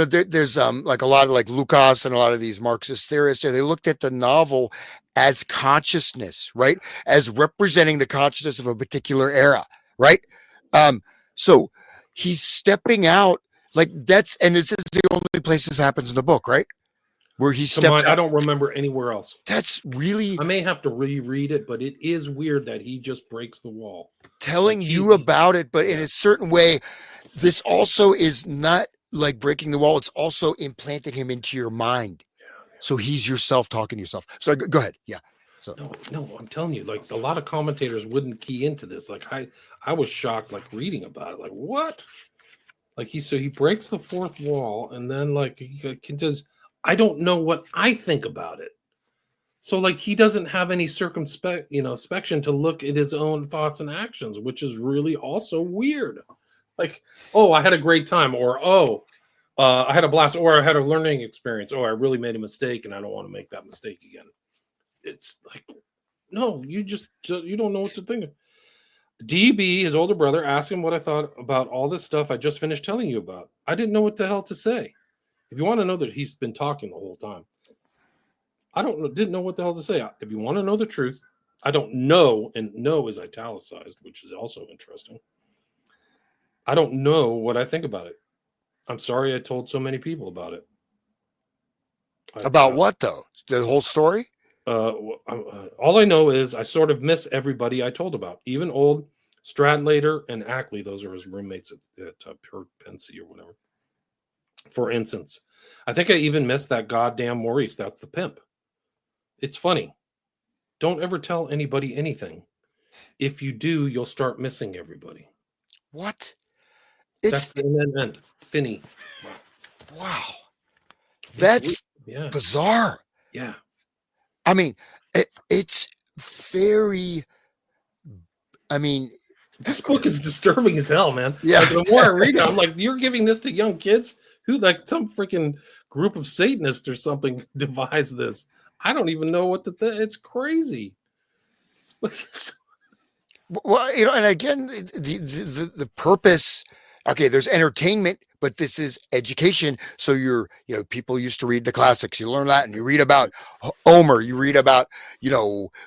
there's like a lot of like Lucas and a lot of these Marxist theorists, they looked at the novel as consciousness, right? As representing the consciousness of a particular era, right? So he's stepping out like that's, and this is the only place this happens in the book, right? Where he steps out. I don't remember anywhere else. That's really, I may have to reread it, but it is weird that he just breaks the wall. Telling you about it, but in a certain way, this also is not like breaking the wall. It's also implanted him into your mind. So he's yourself talking to yourself. So go ahead. Yeah. So no, I'm telling you, like a lot of commentators wouldn't key into this. Like I was shocked, like reading about it. Like what? Like he breaks the fourth wall, and then like he says, I don't know what I think about it. So like he doesn't have any circumspection to look at his own thoughts and actions, which is really also weird. Like, oh, I had a great time, or I had a blast, or I had a learning experience. Oh, I really made a mistake, and I don't want to make that mistake again. It's like, no, you don't know what to think of. DB, his older brother, asked him what I thought about all this stuff I just finished telling you about. I didn't know what the hell to say. If you want to know that he's been talking the whole time, didn't know what the hell to say. If you want to know the truth, I don't know, and know is italicized, which is also interesting. I don't know what I think about it. I'm sorry I told so many people about it. About what though? The whole story? All I know is I sort of miss everybody I told about, even old Stradlater and Ackley. Those are his roommates at Pensy or whatever. For instance, I think I even missed that goddamn Maurice. That's the pimp. It's funny. Don't ever tell anybody anything. If you do, you'll start missing everybody. What? That's the end. Finney. Wow. That's bizarre. Yeah. I mean, it's very, this book is disturbing as hell, man. Yeah. Like, the more I read it, I'm like, you're giving this to young kids who, like, some freaking group of Satanists or something devised this. I don't even know what it's crazy. Well, and again, the purpose. Okay, there's entertainment, but this is education. So people used to read the classics. You learn Latin. You read about Homer. You read about,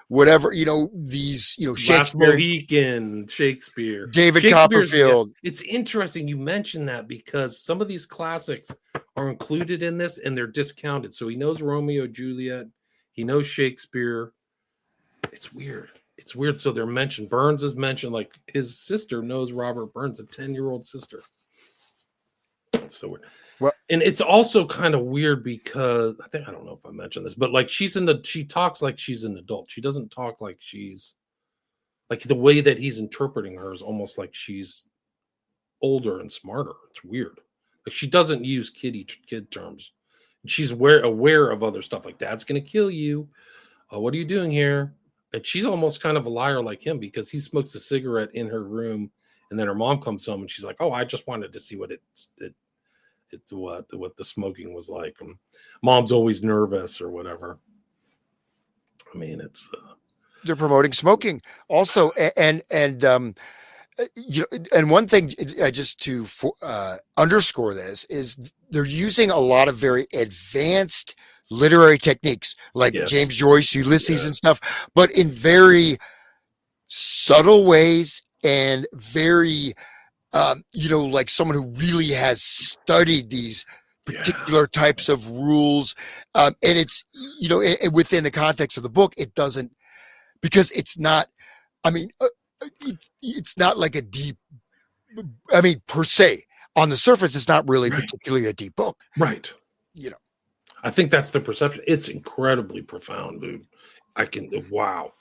whatever, these, Last Shakespeare, Mohican, Shakespeare. David Shakespeare's, Copperfield. it's interesting you mentioned that because some of these classics are included in this and they're discounted. So he knows Romeo, Juliet. He knows Shakespeare. It's weird. It's weird. So they're mentioned. Burns is mentioned. Like his sister knows Robert Burns, a 10-year-old sister. It's so weird. Well, and it's also kind of weird because I don't know if I mentioned this, but like she talks like she's an adult. She doesn't talk like she's like the way that he's interpreting her is almost like she's older and smarter. It's weird. Like she doesn't use kid terms. She's aware of other stuff like dad's gonna kill you. What are you doing here? And she's almost kind of a liar like him because he smokes a cigarette in her room, and then her mom comes home and she's like, "Oh, I just wanted to see what what the smoking was like." And mom's always nervous or whatever. I mean, it's they're promoting smoking also, and one thing just to underscore this is they're using a lot of very advanced literary techniques like James Joyce, Ulysses and stuff, but in very subtle ways and very, like someone who really has studied these particular types of rules. And it's, within the context of the book, it doesn't, because it's not, it's not like a deep, per se, on the surface, it's not really particularly a deep book. Right. I think that's the perception. It's incredibly profound, dude. Wow.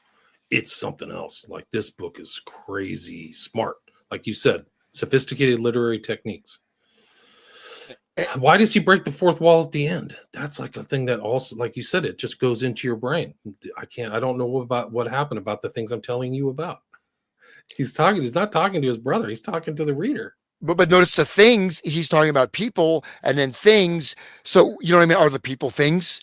It's something else. Like this book is crazy smart. Like you said, sophisticated literary techniques. Why does he break the fourth wall at the end? That's like a thing that also, like you said, it just goes into your brain. I don't know about what happened about the things I'm telling you about. He's not talking to his brother. He's talking to the reader. But notice the things he's talking about people and then things. So, you know what I mean? Are the people things?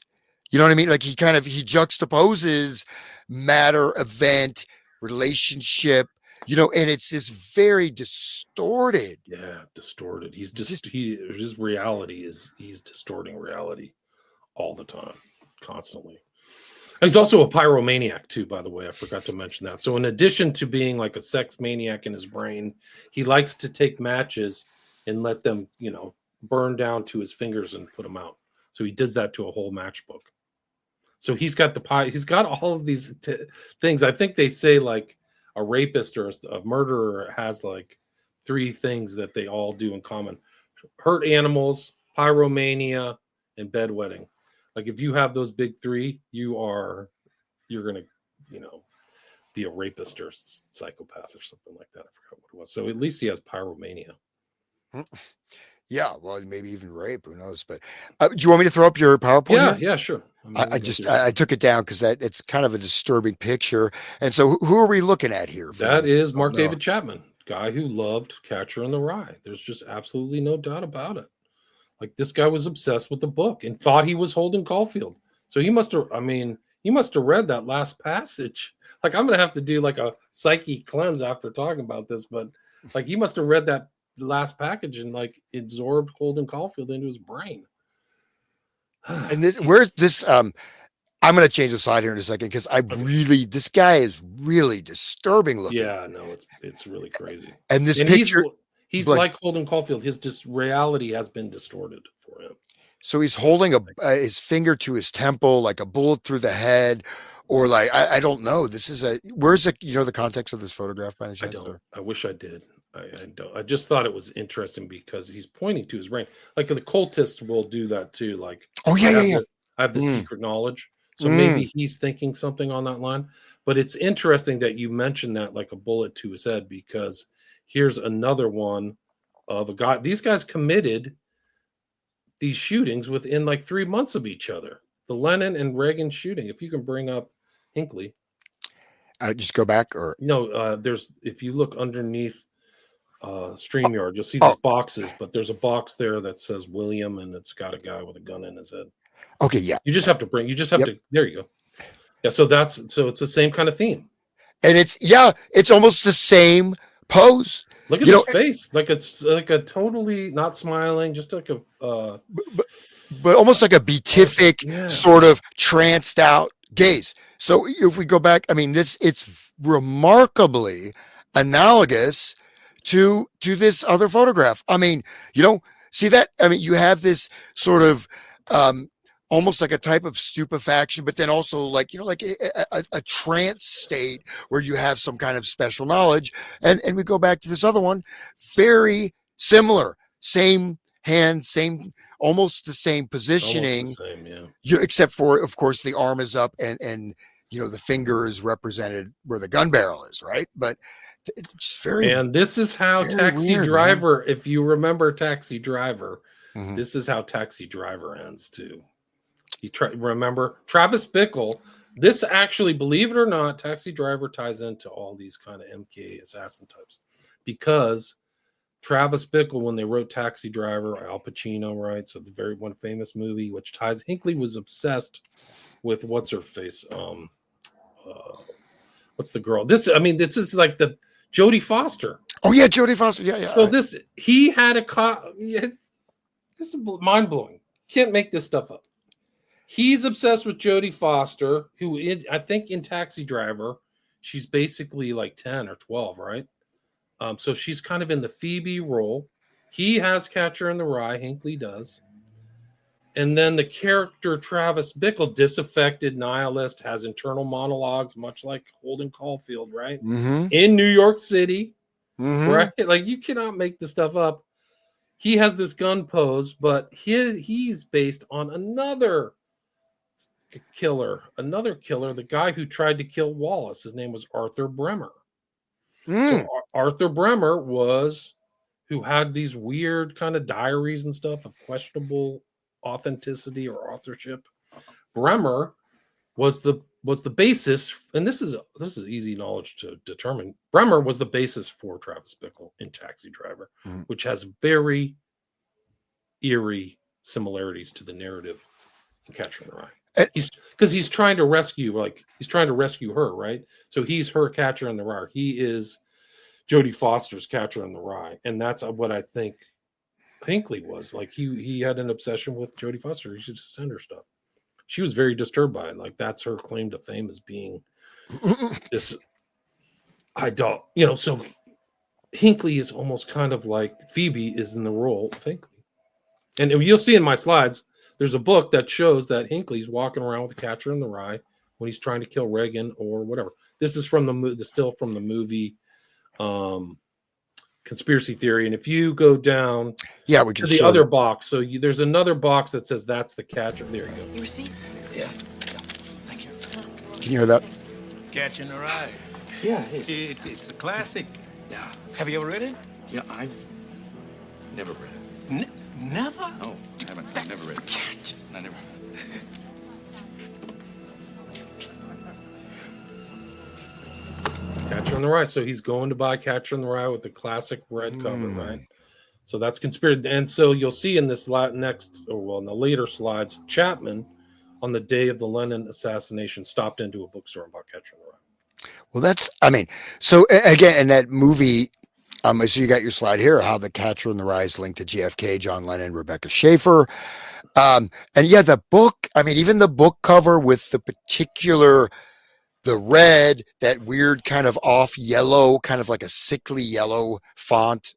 You know what I mean? Like he juxtaposes matter, event, relationship, and it's just very distorted. Yeah, distorted. His reality is he's distorting reality all the time, constantly. He's also a pyromaniac too, by the way. I forgot to mention that. So in addition to being like a sex maniac in his brain, he likes to take matches and let them, burn down to his fingers and put them out. So he does that to a whole matchbook. So he's got all of these things. I think they say like a rapist or a murderer has like 3 things that they all do in common: hurt animals, pyromania, and bedwetting. Like if you have those big 3, you're gonna, be a rapist or psychopath or something like that. I forgot what it was. So at least he has pyromania. Yeah, well, maybe even rape. Who knows? But do you want me to throw up your PowerPoint? Yeah, sure. I took it down because it's kind of a disturbing picture. And so, who are we looking at here? That is Mark David Chapman, guy who loved Catcher in the Rye. There's just absolutely no doubt about it. Like this guy was obsessed with the book and thought he was Holden Caulfield. So he must have read that last passage. Like I'm going to have to do like a psyche cleanse after talking about this, but like he must have read that last package and like absorbed Holden Caulfield into his brain. And where's this? I'm going to change the slide here in a second because this guy is really disturbing looking. Yeah, no, it's really crazy. And picture. He's like Holden Caulfield. His reality has been distorted for him. So he's holding his finger to his temple, like a bullet through the head, or like I don't know. Where's the context of this photograph by any chance? I wish I did. I don't. I just thought it was interesting because he's pointing to his brain. Like the cultists will do that too. Like, I have the secret knowledge, so maybe he's thinking something on that line. But it's interesting that you mentioned that, like a bullet to his head, because here's another one of a guy. These guys committed these shootings within like 3 months of each other. The Lennon and Reagan shooting. If you can bring up Hinckley. Just go back or no, if you look underneath StreamYard, you'll see these boxes, but there's a box there that says William and it's got a guy with a gun in his head. Okay, yeah. You just have to there you go. Yeah, so it's the same kind of theme. And it's almost the same pose. Look at You his know, face. Like it's like a totally not smiling, just like a but almost like a beatific yeah. sort of tranced out gaze. So if we go back, I mean, it's remarkably analogous to this other photograph. I mean, see that? I mean, you have this sort of um, almost like a type of stupefaction, but then also like like a trance state where you have some kind of special knowledge. And we go back to this other one, very similar, same hand, same almost the same Almost the positioning, same, yeah. except for of course the arm is up and the finger is represented where the gun barrel is, right? But it's very, And this is how very Taxi weird, Driver, if you remember Taxi Driver, Mhm. this is how Taxi Driver ends too. Remember Travis Bickle. This actually, believe it or not, Taxi Driver ties into all these kind of MK assassin types because Travis Bickle, when they wrote Taxi Driver, Al Pacino, right? So the very one famous movie, which ties Hinckley was obsessed with what's her face. What's the girl? This is like the Jodie Foster. Oh yeah, Jodie Foster. Yeah, yeah. So he had a this is mind blowing. Can't make this stuff up. He's obsessed with Jodie Foster, who I think in Taxi Driver, she's basically like 10 or 12, right? So she's kind of in the Phoebe role. He has Catcher in the Rye, Hinckley does. And then the character Travis Bickle, disaffected nihilist, has internal monologues, much like Holden Caulfield, right? Mm-hmm. In New York City, Mm-hmm. right? Like you cannot make this stuff up. He has this gun pose, but he's based on another killer, the guy who tried to kill Wallace. His name was Arthur Bremer. So Arthur Bremer who had these weird kind of diaries and stuff of questionable authenticity or authorship. Bremer was the basis, and this is easy knowledge to determine. Bremer was the basis for Travis Bickle in Taxi Driver, which has very eerie similarities to the narrative in Catcher in the Rye. He's trying to rescue her, right? So he's her Catcher in the Rye. He is Jodie Foster's Catcher in the Rye, and that's what I think Hinckley was. Like he had an obsession with Jodie Foster. He should just send her stuff. She was very disturbed by it. Like that's her claim to fame as being this idol. So Hinckley is almost kind of like Phoebe is in the role of Hinckley. And you'll see in my slides, there's a book that shows that Hinckley's walking around with the Catcher in the Rye when he's trying to kill Reagan or whatever. This is from still from the movie Conspiracy Theory. And if you go down we can to the other box, so there's another box that says that's the Catcher. There you go. You receipt? Yeah. Thank you. Can you hear that? Catch in the Rye. Yeah, it is. It's a classic. Yeah. Have you ever read it? Yeah, I've never read it. Never? No, I haven't. I've never read it. Catch. I never. Catcher in the Rye. So he's going to buy Catcher in the Rye with the classic red cover, right? So that's conspiracy. And so you'll see in this in the later slides, Chapman, on the day of the Lennon assassination, stopped into a bookstore and bought Catcher in the Rye. Well, so again, in that movie, so you got your slide here, how the Catcher in the Rye is linked to JFK, John Lennon, Rebecca Schaefer. And yeah, the book, even the book cover with the red, that weird kind of off yellow, kind of like a sickly yellow font.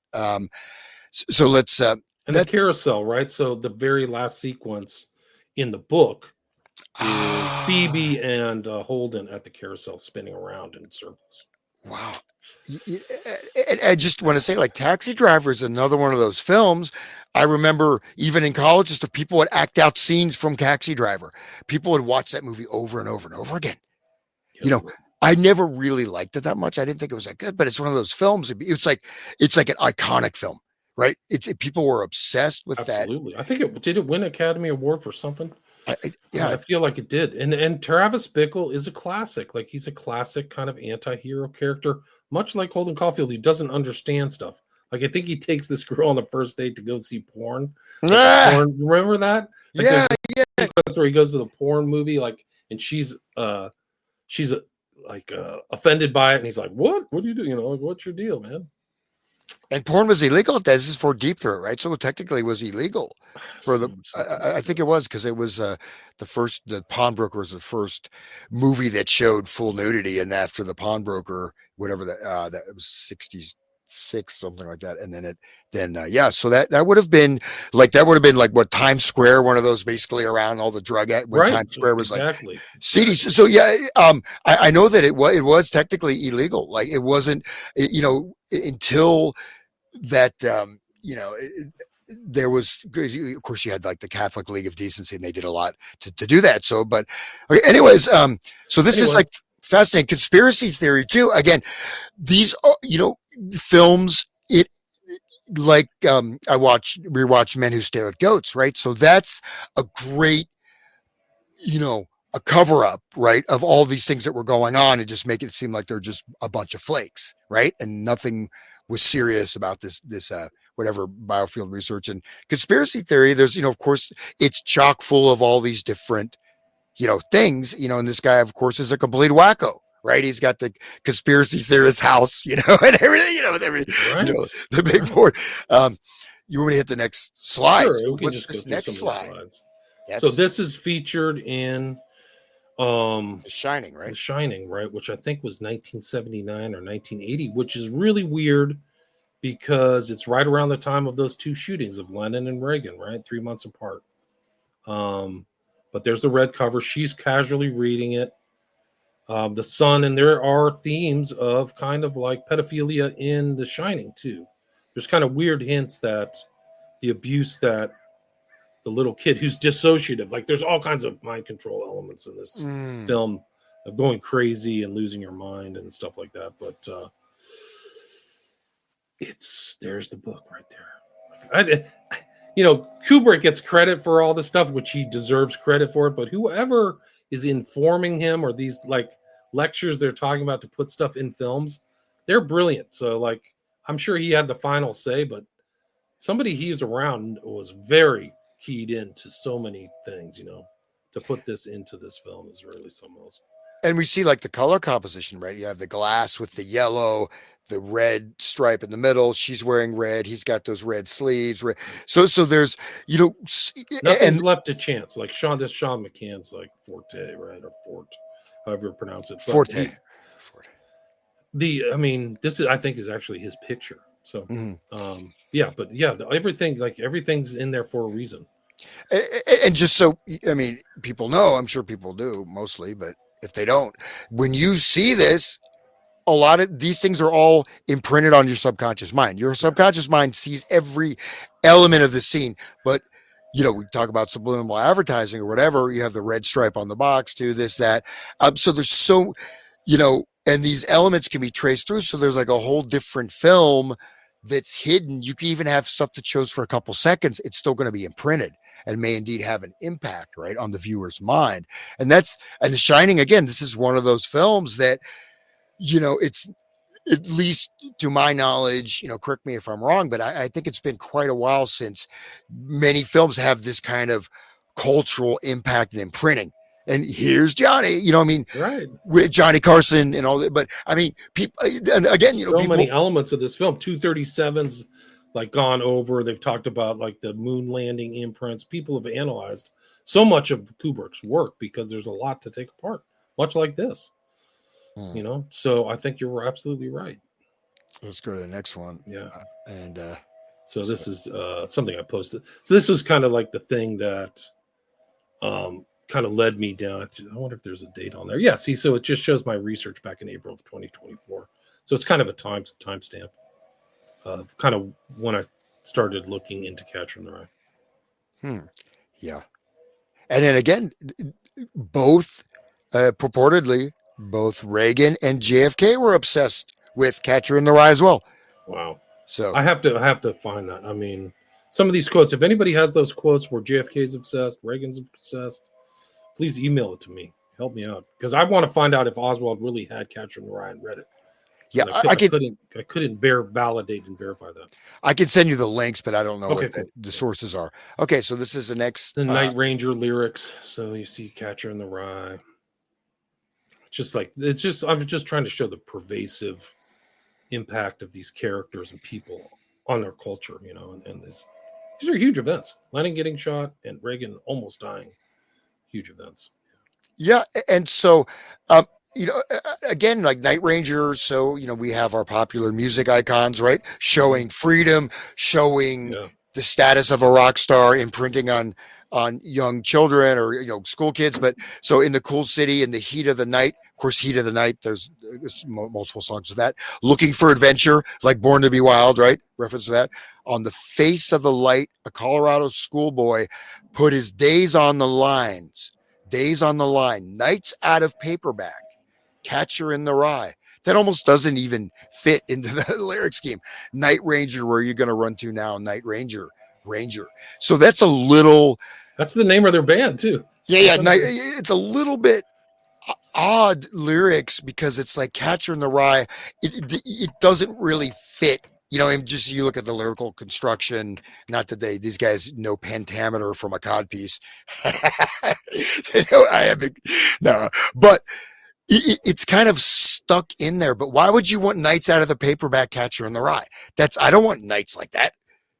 So let's, and the carousel, right? So the very last sequence in the book is Phoebe and Holden at the carousel spinning around in circles. Wow. I just want to say, like, Taxi Driver is another one of those films. I remember even in college, just people would act out scenes from Taxi Driver. People would watch that movie over and over and over again. Yep. I never really liked it that much. I didn't think it was that good, but it's one of those films. It's like an iconic film, right? People were obsessed with that. Absolutely. I think did it win Academy Award for something? I feel like it did. And Travis Bickle is a classic. Like he's a classic kind of anti-hero character, much like Holden Caulfield. He doesn't understand stuff. Like I think he takes this girl on the first date to go see porn. Porn. Remember that? Like, yeah. That's where he goes to the porn movie, and she's offended by it, and he's like, "What? What do you do? You know, like, what's your deal, man?" And porn was illegal. This is for Deep Throat, right? So technically, it was illegal for the. Something I think it was because it was the Pawnbroker was the first movie that showed full nudity, and after the Pawnbroker, whatever that it was 66 something like that, and then yeah, so that would have been like what Times Square, one of those basically around all the drug when right, Times Square was like exactly. seedy. So yeah, I know that it was technically illegal. Like it wasn't, until that there was, of course, you had like the Catholic League of Decency, and they did a lot to do that. So, but okay, anyways, so this is like fascinating conspiracy theory too. Again, these are, films. It like I rewatched Men Who Stare at Goats, right? So that's a great, a cover up, right, of all these things that were going on, and just make it seem like they're just a bunch of flakes, right? And nothing was serious about this whatever biofield research and conspiracy theory. There's, of course, it's chock full of all these different, things, and this guy, of course, is a complete wacko, right? He's got the conspiracy theorist house, and everything, Right. The big board. You want me to hit the next slide? Sure, So we can what's just go this through next some of the slide? slides. So That's this is featured in The Shining, The right? Shining, right, which I think was 1979 or 1980, which is really weird because it's right around the time of those two shootings of Lennon and Reagan, right, 3 months apart. But there's the red cover. She's casually reading it. The son, and there are themes of kind of like pedophilia in The Shining too. There's kind of weird hints that the abuse that the little kid who's dissociative, like there's all kinds of mind control elements in this film of going crazy and losing your mind and stuff like that. But there's the book right there. Kubrick gets credit for all this stuff, which he deserves credit for it. But whoever is informing him, or these like lectures they're talking about to put stuff in films, they're brilliant. So like, I'm sure he had the final say, but somebody he was around was very keyed into so many things, to put this into this film is really something else. And we see like the color composition, right? You have the glass with the yellow, the red stripe in the middle. She's wearing red. He's got those red sleeves. So there's, Nothing's left to chance. Like Sean McCann's like forte, right? Or Fort, however you pronounce it. But Forte. This I think is actually his picture. So, everything's in there for a reason. And just so, people know, I'm sure people do mostly, but if they don't, when you see this, a lot of these things are all imprinted on your subconscious mind. Your subconscious mind sees every element of the scene, but we talk about subliminal advertising or whatever. You have the red stripe on the box too, this, that. So there's and these elements can be traced through. So there's like a whole different film that's hidden. You can even have stuff that shows for a couple seconds. It's still going to be imprinted and may indeed have an impact, right, on the viewer's mind. And The Shining, again, this is one of those films that, it's, at least to my knowledge, correct me if I'm wrong, but I think it's been quite a while since many films have this kind of cultural impact and imprinting. And here's Johnny, right, with Johnny Carson and all that. But people, and again, so many elements of this film. 237's like gone over. They've talked about like the moon landing imprints. People have analyzed so much of Kubrick's work because there's a lot to take apart, much like this. So I think you're absolutely right. Let's go to the next one. Yeah. So this is something I posted. So this was kind of like the thing that kind of led me down. I wonder if there's a date on there. Yeah, see, so it just shows my research back in April of 2024. So it's kind of a timestamp of kind of when I started looking into Catcher in the Rye. Yeah. And then again, both purportedly, both Reagan and JFK were obsessed with Catcher in the Rye as well. Wow. So I have to find that. Some of these quotes, if anybody has those quotes where JFK's obsessed, Reagan's obsessed, please email it to me. Help me out. Because I want to find out if Oswald really had Catcher in the Rye and read it. Yeah, I couldn't validate and verify that. I can send you the links, but I don't know what the sources are. Okay, so this is the next. The Night Ranger lyrics. So you see Catcher in the Rye. Just like it's just I'm just trying to show the pervasive impact of these characters and people on their culture, and these are huge events. Lenin getting shot and Reagan almost dying. Huge events. Yeah, and so, um, again, like Night Ranger. So we have our popular music icons, right? Showing freedom, showing Yeah. the status of a rock star, imprinting on young children or school kids. But so in the cool city, in the heat of the night, of course, heat of the night. There's multiple songs of that. Looking for adventure, like Born to Be Wild, right? Reference to that. On the face of the light, a Colorado schoolboy put his days on the lines. Days on the line, nights out of paperback, Catcher in the Rye. That almost doesn't even fit into the lyric scheme. Night Ranger, where are you going to run to now? Night Ranger, Ranger. So that's a little. That's the name of their band too. Yeah. It's a little bit odd lyrics because it's like Catcher in the Rye. It doesn't really fit. And just you look at the lyrical construction. Not that these guys know pentameter from a codpiece. No, but it's kind of stuck in there. But why would you want nights out of the paperback Catcher in the Rye? I don't want nights like that.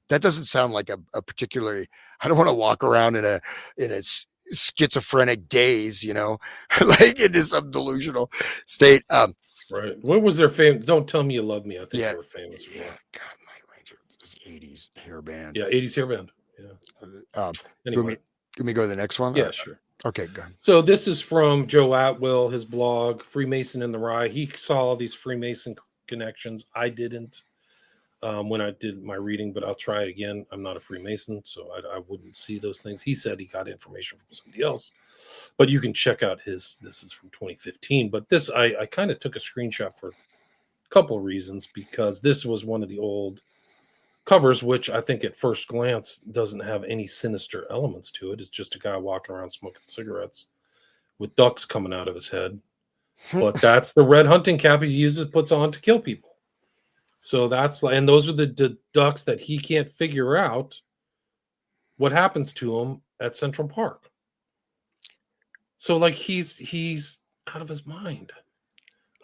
That doesn't sound like a particularly. I don't want to walk around in a schizophrenic daze, like into some delusional state. Right. What was their famous? Don't Tell Me You Love Me. I think they were famous for. Yeah, God, Night Ranger, this 80s hair band. Yeah, 80s hair band. Yeah. Anyway. Let me go to the next one. Yeah, sure. Okay, go ahead. So this is from Joe Atwill, his blog, Freemason in the Rye. He saw all these Freemason connections. I didn't when I did my reading, but I'll try it again. I'm not a Freemason, so I wouldn't see those things. He said he got information from somebody else, but you can check out this is from 2015. But this, I kind of took a screenshot for a couple of reasons, because this was one of the old covers, which I think at first glance doesn't have any sinister elements to it. It's just a guy walking around smoking cigarettes with ducks coming out of his head. But that's the red hunting cap he puts on to kill people. So and those are the ducks that he can't figure out what happens to them at Central Park. So like he's out of his mind.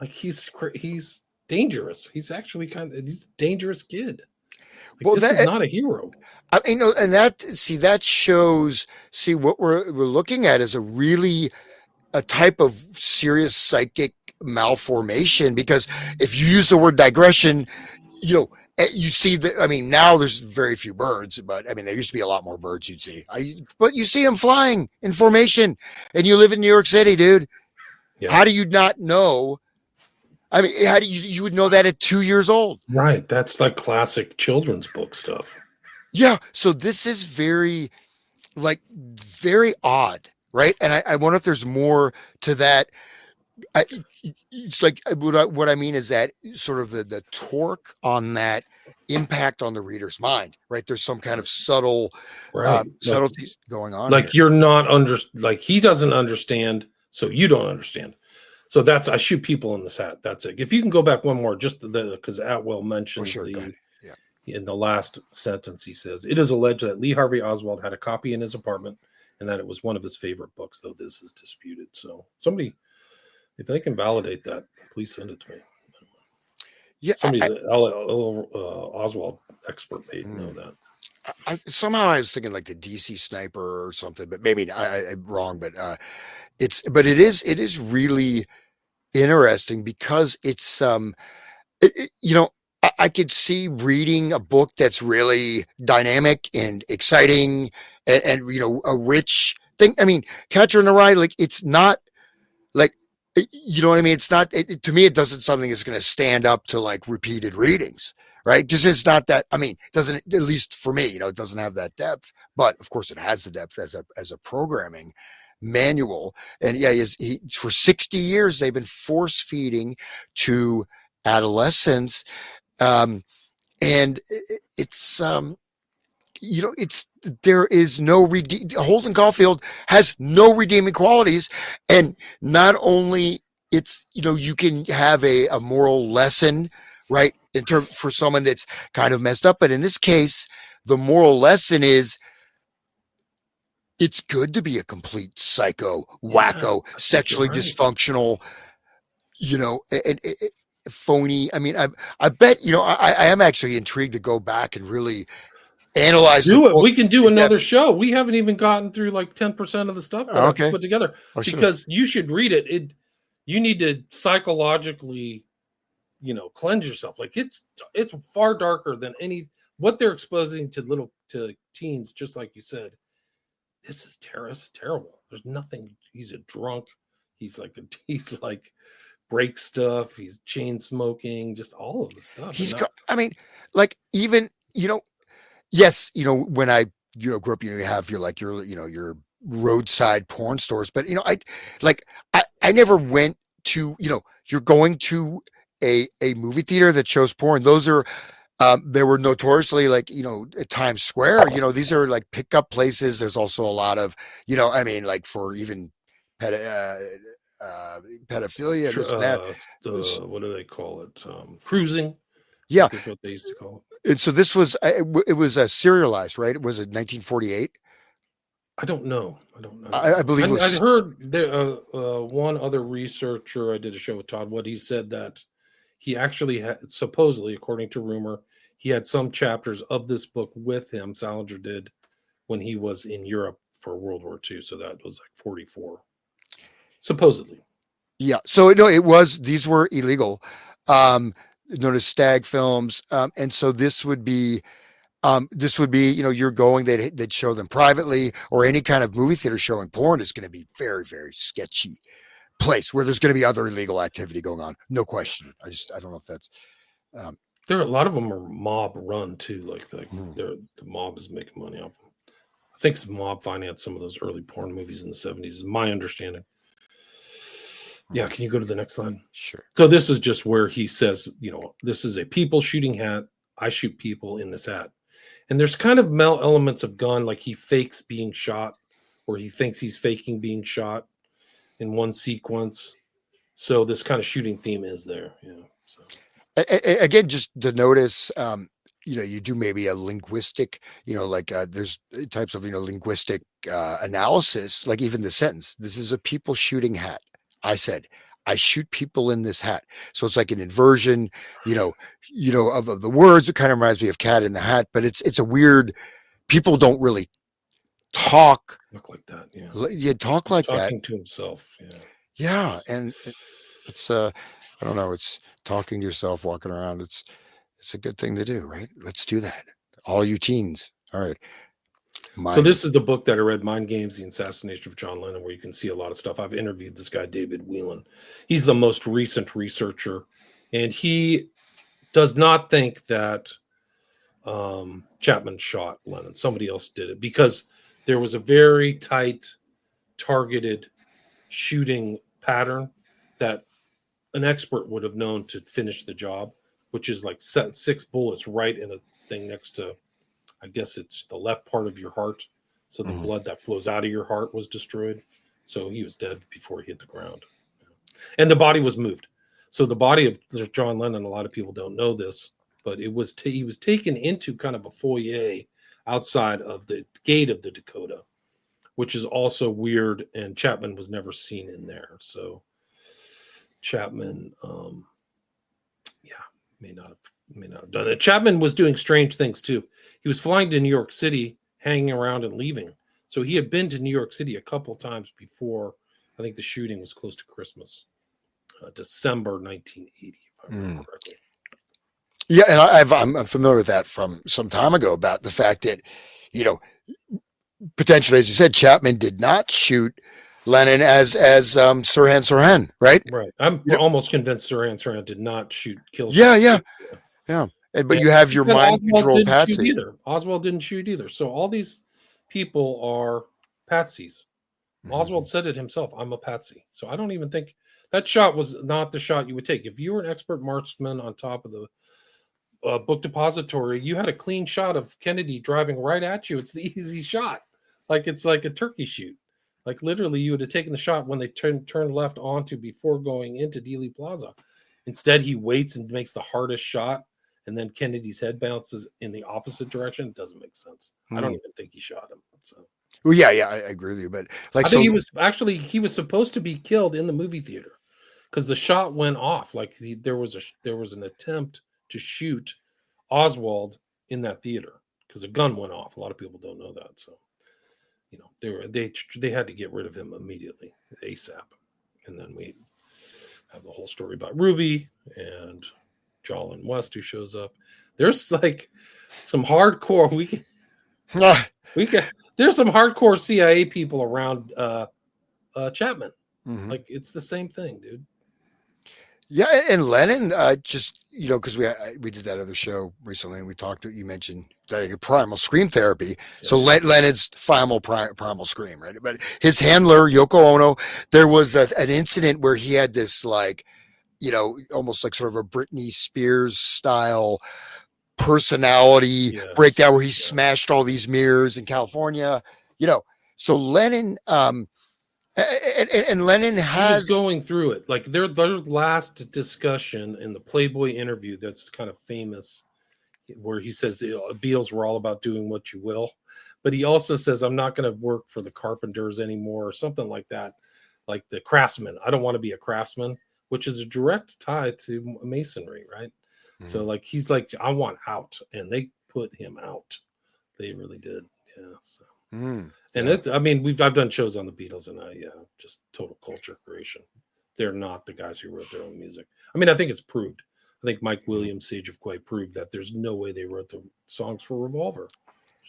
Like he's dangerous. He's actually he's a dangerous kid. This is not a hero. I mean, and that shows. See, what we're looking at is a type of serious psychic malformation. Because if you use the word digression, you see that. I mean, now there's very few birds, but I mean, there used to be a lot more birds you'd see. But you see them flying in formation, and you live in New York City, dude. Yeah. How do you not know? I mean, how do you would know that at 2 years old? Right. That's like classic children's book stuff. Yeah. So this is very odd, right? And I wonder if there's more to that. It's like what I mean is that sort of the torque on that impact on the reader's mind, right? There's some kind of subtleties going on. Like here. You're not he doesn't understand, so you don't understand. So I shoot people in the hat. That's it. If you can go back one more, just because Atwell mentions in the last sentence, he says, it is alleged that Lee Harvey Oswald had a copy in his apartment and that it was one of his favorite books, though this is disputed. So somebody, if they can validate that, please send it to me. Yeah. Somebody's an Oswald expert may know that. Somehow I was thinking like the DC Sniper or something, but maybe I'm wrong, but it is really interesting because it's I could see reading a book that's really dynamic and exciting and a rich thing. I mean, Catcher in the Rye, like it's not like you know what I mean. It's not to me. It doesn't something that's going to stand up to like repeated readings, right? Just it's not that. I mean, it doesn't, at least for me, it doesn't have that depth. But of course, it has the depth as a programming manual. And yeah, for 60 years they've been force feeding to adolescents, and it's there is no Holden Caulfield has no redeeming qualities, and not only it's you can have a moral lesson, right, in terms for someone that's kind of messed up, but in this case the moral lesson is it's good to be a complete psycho, wacko, sexually dysfunctional and phony. I mean, I bet, I am actually intrigued to go back and really analyze the Do it. book We can do in depth. another show. We haven't even gotten through like 10% of the stuff that I've Okay. put together I should've- because you should read it. You need to psychologically, cleanse yourself. Like it's far darker than what they're exposing to teens. Just like you said, this is terrible. There's nothing. He's a drunk. He's like break stuff. He's chain smoking. Just all of the stuff. he's got, I mean, like even, yes, when I, grew up, you have your roadside porn stores, but I never went to, you're going to a movie theater that shows porn. Those are, they were notoriously at Times Square, these are like pickup places. There's also a lot of, like for even pedophilia, this and that. What do they call it? Cruising. Yeah. Is what they used to call it. And so this was, it was serialized, right? Was it 1948? I don't know. I believe it was. I heard there, one other researcher, I did a show with Todd Wood. He said that he actually had, supposedly, according to rumor, he had some chapters of this book with him. Salinger did when he was in Europe for World War II. So that was like 44, supposedly. Yeah. So no, these were illegal. Known as stag films. And so this would be, you're going, they'd show them privately, or any kind of movie theater showing porn is going to be very, very sketchy place where there's going to be other illegal activity going on. No question. I don't know if that's, there are a lot of them are mob run too. Like the mob is making money off them. I think the mob financed some of those early porn movies in the 70s, is my understanding. Yeah, can you go to the next slide? Sure. So this is just where he says, this is a people shooting hat. I shoot people in this hat. And there's kind of elements of gun, like he fakes being shot, or he thinks he's faking being shot in one sequence. So this kind of shooting theme is there. So again, just to notice, you do maybe a linguistic, there's types of, linguistic analysis, like even the sentence, this is a people shooting hat. I said, I shoot people in this hat. So it's like an inversion, of the words. It kind of reminds me of Cat in the Hat, but it's a weird, people don't really talk like that. Yeah. You talk He's like talking that. to himself. Yeah. Yeah. And it's, I don't know. It's talking to yourself, walking around. It's a good thing to do, right? Let's do that. All you teens. All right. So this is the book that I read, Mind Games, The Assassination of John Lennon, where you can see a lot of stuff. I've interviewed this guy, David Whelan. He's the most recent researcher, and he does not think that Chapman shot Lennon. Somebody else did it because there was a very tight, targeted shooting pattern that an expert would have known to finish the job, which is like set 6 bullets right in a thing next to, I guess it's the left part of your heart. So the blood that flows out of your heart was destroyed. So he was dead before he hit the ground. And the body was moved. So the body of John Lennon, a lot of people don't know this, but it was he was taken into kind of a foyer outside of the gate of the Dakota, which is also weird. And Chapman was never seen in there. So Chapman, may not have done it. Chapman was doing strange things too. He was flying to New York City, hanging around and leaving. So he had been to New York City a couple of times before. I think the shooting was close to Christmas, December 1980, if I remember correctly. Yeah, and I'm familiar with that from some time ago about the fact that, potentially, as you said, Chapman did not shoot Lennon as Sirhan Sirhan, right? Right. I'm almost convinced Sirhan Sirhan did not kill. Yeah. But you have your mind control patsy. Oswald didn't shoot either. So all these people are patsies. Oswald said it himself. I'm a patsy. So I don't even think that shot was not the shot you would take. If you were an expert marksman on top of the book depository, you had a clean shot of Kennedy driving right at you. It's the easy shot. It's like a turkey shoot. Like literally you would have taken the shot when they turned left onto before going into Dealey Plaza. Instead, he waits and makes the hardest shot. And then Kennedy's head bounces in the opposite direction. It doesn't make sense. I don't even think he shot him. So, well, yeah, I agree with you. But I think he was supposed to be killed in the movie theater because the shot went off. Like there was an attempt to shoot Oswald in that theater because a gun went off. A lot of people don't know that. So, they had to get rid of him immediately, ASAP. And then we have the whole story about Ruby and Jolin West who shows up. There's like some hardcore there's some hardcore CIA people around Chapman. Mhm. Like it's the same thing, dude. Yeah, and Lennon, just because we did that other show recently, and we talked. You mentioned that primal scream therapy. So Lennon's primal scream, right? But his handler Yoko Ono, there was an incident where he had this almost like sort of a Britney Spears style personality breakdown where he smashed all these mirrors in California. So Lennon. And Lennon has going through it. Like their last discussion in the Playboy interview that's kind of famous, where he says the Beatles were all about doing what you will, but he also says I'm not going to work for the Carpenters anymore or something like that, like the craftsman. I don't want to be a craftsman, which is a direct tie to masonry, right? Mm-hmm. So like he's like I want out, and they put him out. They really did, yeah. So. And I've done shows on the Beatles, and just total culture creation. They're not the guys who wrote their own music. I mean, I think it's proved. I think Mike Williams, Sage of Quay proved that there's no way they wrote the songs for Revolver.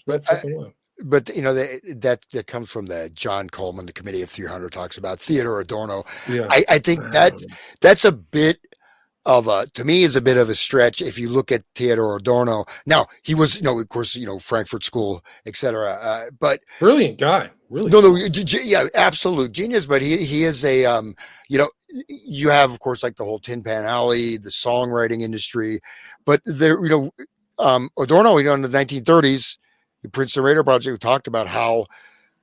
But that comes from the John Coleman, the Committee of 300 talks about Theodore Adorno. Yeah. I think that's a bit to me is a bit of a stretch if you look at Theodore Adorno. Now he was, of course, Frankfurt School, etc. But brilliant guy, really. Yeah, absolute genius. But he is a, you have of course like the whole Tin Pan Alley, the songwriting industry, but there, Adorno, in the 1930s, the Princeton Radio Project, we talked about how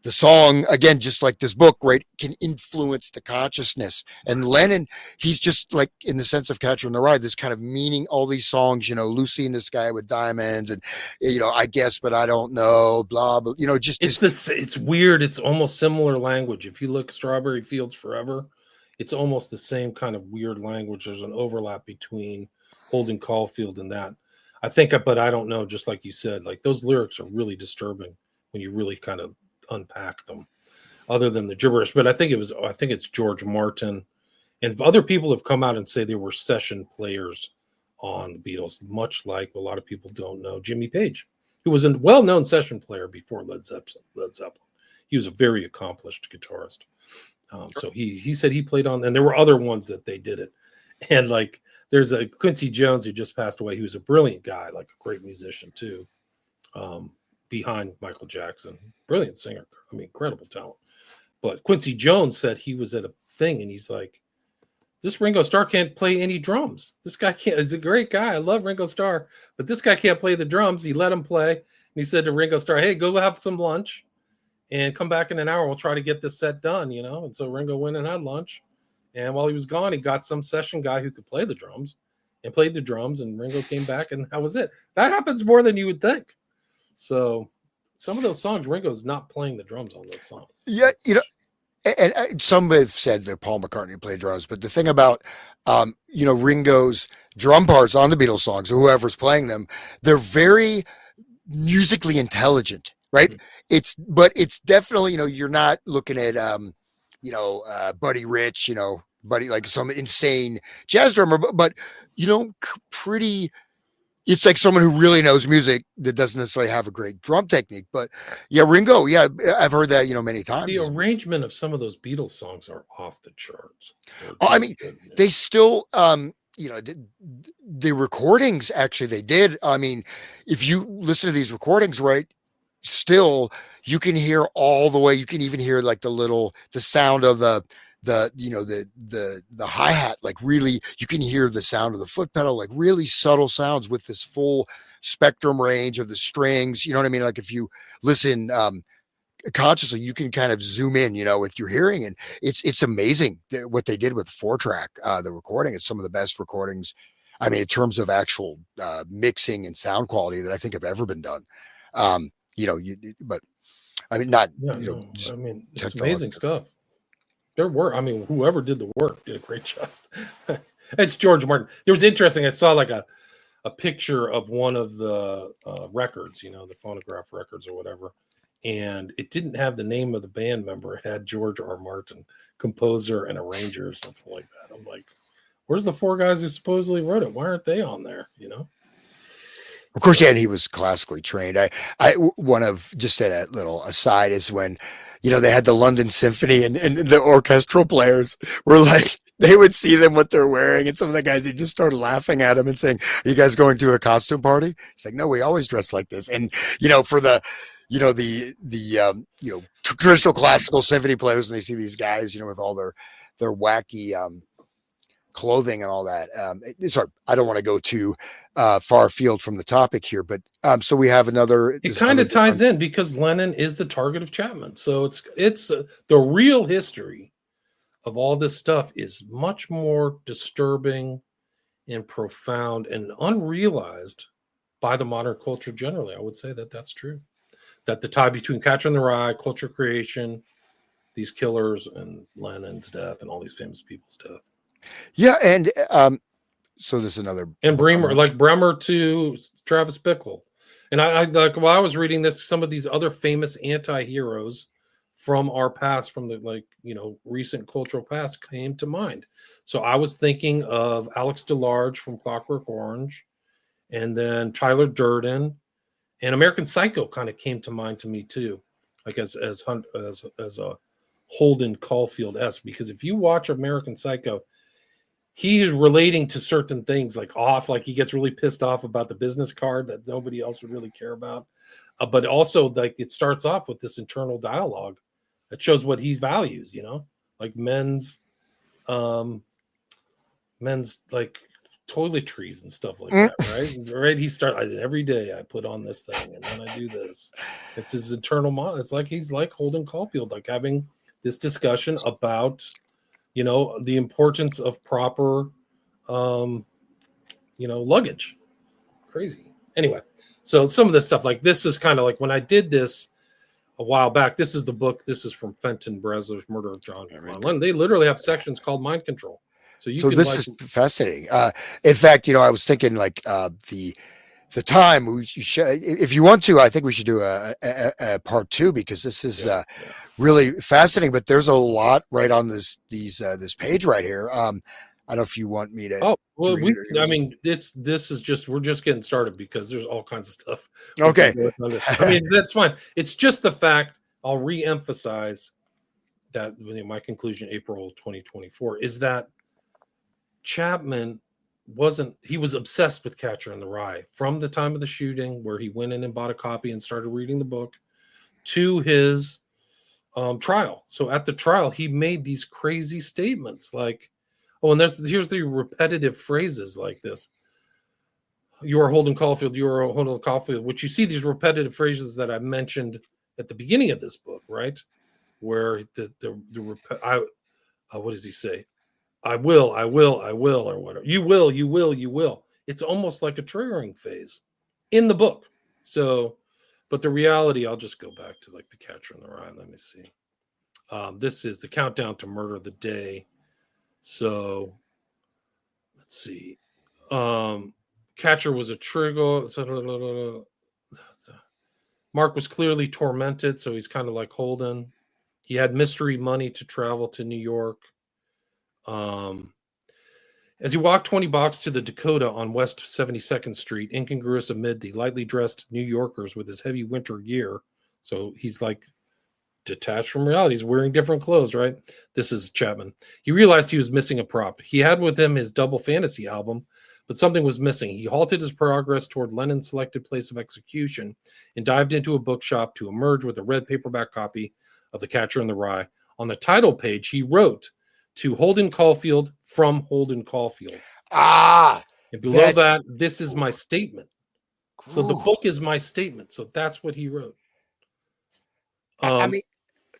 the song, again, just like this book, right, can influence the consciousness. And Lennon, he's just like, in the sense of Catcher in the Rye, this kind of meaning, all these songs, Lucy in the Sky with Diamonds, and, I guess, but I don't know, blah, blah, it's weird. It's almost similar language. If you look Strawberry Fields Forever, it's almost the same kind of weird language. There's an overlap between Holden Caulfield and that. I think, but I don't know, just like you said, like those lyrics are really disturbing when you really kind of unpack them, other than the gibberish. But I think it's George Martin, and other people have come out and say they were session players on the Beatles, much like a lot of people don't know Jimmy Page, who was a well-known session player before Led Zeppelin. He was a very accomplished guitarist. So he said he played on, and there were other ones that they did it. And like there's a Quincy Jones who just passed away, who's a brilliant guy, like a great musician too. Behind Michael Jackson, brilliant singer. I mean, incredible talent. But Quincy Jones said he was at a thing and he's like, this Ringo Starr can't play any drums. This guy can't. He's a great guy. I love Ringo Starr, but this guy can't play the drums. He let him play. And he said to Ringo Starr, hey, go have some lunch and come back in an hour. We'll try to get this set done, And so Ringo went and had lunch. And while he was gone, he got some session guy who could play the drums and played the drums. And Ringo came back and that was it. That happens more than you would think. So some of those songs, Ringo's not playing the drums on those songs. Yeah, and some have said that Paul McCartney played drums, but the thing about, Ringo's drum parts on the Beatles songs, or whoever's playing them, they're very musically intelligent, right? Mm-hmm. It's definitely, you're not looking at, Buddy Rich, Buddy, like some insane jazz drummer, but pretty. It's like someone who really knows music that doesn't necessarily have a great drum technique. But yeah, Ringo, I've heard that, many times. The arrangement of some of those Beatles songs are off the charts. They still, the recordings, actually, they did. I mean, if you listen to these recordings, right, still, you can hear all the way. You can even hear like the sound of the hi-hat, like really, you can hear the sound of the foot pedal, like really subtle sounds with this full spectrum range of the strings. You know what I mean? Like if you listen consciously, you can kind of zoom in, with your hearing, and it's amazing what they did with 4-track, the recording. It's some of the best recordings. I mean, in terms of actual mixing and sound quality that I think have ever been done. But I mean, not, it's amazing stuff. there were. I mean, whoever did the work did a great job. It's George Martin. It was interesting. I saw like a picture of one of the records, the phonograph records or whatever, and it didn't have the name of the band member. It had George R. Martin, composer and arranger, or something like that. I'm like, where's the 4 guys who supposedly wrote it? Why aren't they on there? Of course, yeah, and he was classically trained. One of, just a little aside, is when, they had the London Symphony, and the orchestral players were like, they would see them what they're wearing, and some of the guys, they just started laughing at him and saying, "Are you guys going to a costume party?" It's like, "No, we always dress like this." And for the traditional classical symphony players, and they see these guys, with all their wacky clothing and all that. Sorry, I don't want to go too far afield from the topic here, but so we have another. It kind of ties in because Lennon is the target of Chapman, so it's the real history of all this stuff is much more disturbing and profound and unrealized by the modern culture generally. I would say that that's true. That the tie between Catcher in the Rye, culture creation, these killers, and Lennon's death, and all these famous people's death. Yeah, and so there's another. And Bremer, like Bremer to Travis Bickle. And I like while I was reading this, some of these other famous anti-heroes from our past, from the recent cultural past came to mind. So I was thinking of Alex DeLarge from Clockwork Orange, and then Tyler Durden, and American Psycho kind of came to mind to me too, like as a Holden Caulfield-esque, because if you watch American Psycho, he is relating to certain things like he gets really pissed off about the business card that nobody else would really care about. But also like it starts off with this internal dialogue that shows what he values, like men's like toiletries and stuff like that. Right. He started every day I put on this thing and then I do this. It's his internal model. It's like, he's like Holden Caulfield, like having this discussion about, the importance of proper, luggage. Crazy. Anyway, so some of this stuff, like this is kind of like when I did this a while back, this is the book. This is from Fenton Bresler's Murder of John Lennon. They literally have sections called Mind Control. So this is fascinating. In fact, I was thinking like the time we should, if you want to, I think we should do a part 2 because this is really fascinating. But there's a lot right on this page right here. I don't know if you want me to. Oh well, this is just we're just getting started because there's all kinds of stuff. Okay, I mean that's fine. It's just the fact. I'll re-emphasize that my conclusion, April 2024, is that Chapman he was obsessed with Catcher in the Rye from the time of the shooting, where he went in and bought a copy and started reading the book, to his trial. So at the trial, he made these crazy statements like, and here's the repetitive phrases like this. You are Holden Caulfield, you are Holden Caulfield, which you see these repetitive phrases that I mentioned at the beginning of this book, right? Where what does he say? I will, or whatever. You will. It's almost like a triggering phase in the book. So, but the reality, I'll just go back to like the Catcher in the Rye. Let me see. This is the countdown to murder the day. So, let's see. Catcher was a trigger. Mark was clearly tormented, so he's kind of like Holden. He had mystery money to travel to New York. As he walked 20 blocks to the Dakota on West 72nd Street, incongruous amid the lightly dressed New Yorkers with his heavy winter gear. So he's like detached from reality. He's wearing different clothes, right? This is Chapman. He realized he was missing a prop. He had with him his double fantasy album, but something was missing. He halted his progress toward Lennon's selected place of execution and dived into a bookshop to emerge with a red paperback copy of The Catcher in the Rye. On the title page, he wrote, "To Holden Caulfield, from Holden Caulfield." And below that, "This is my statement." So the book is my statement. So that's what he wrote.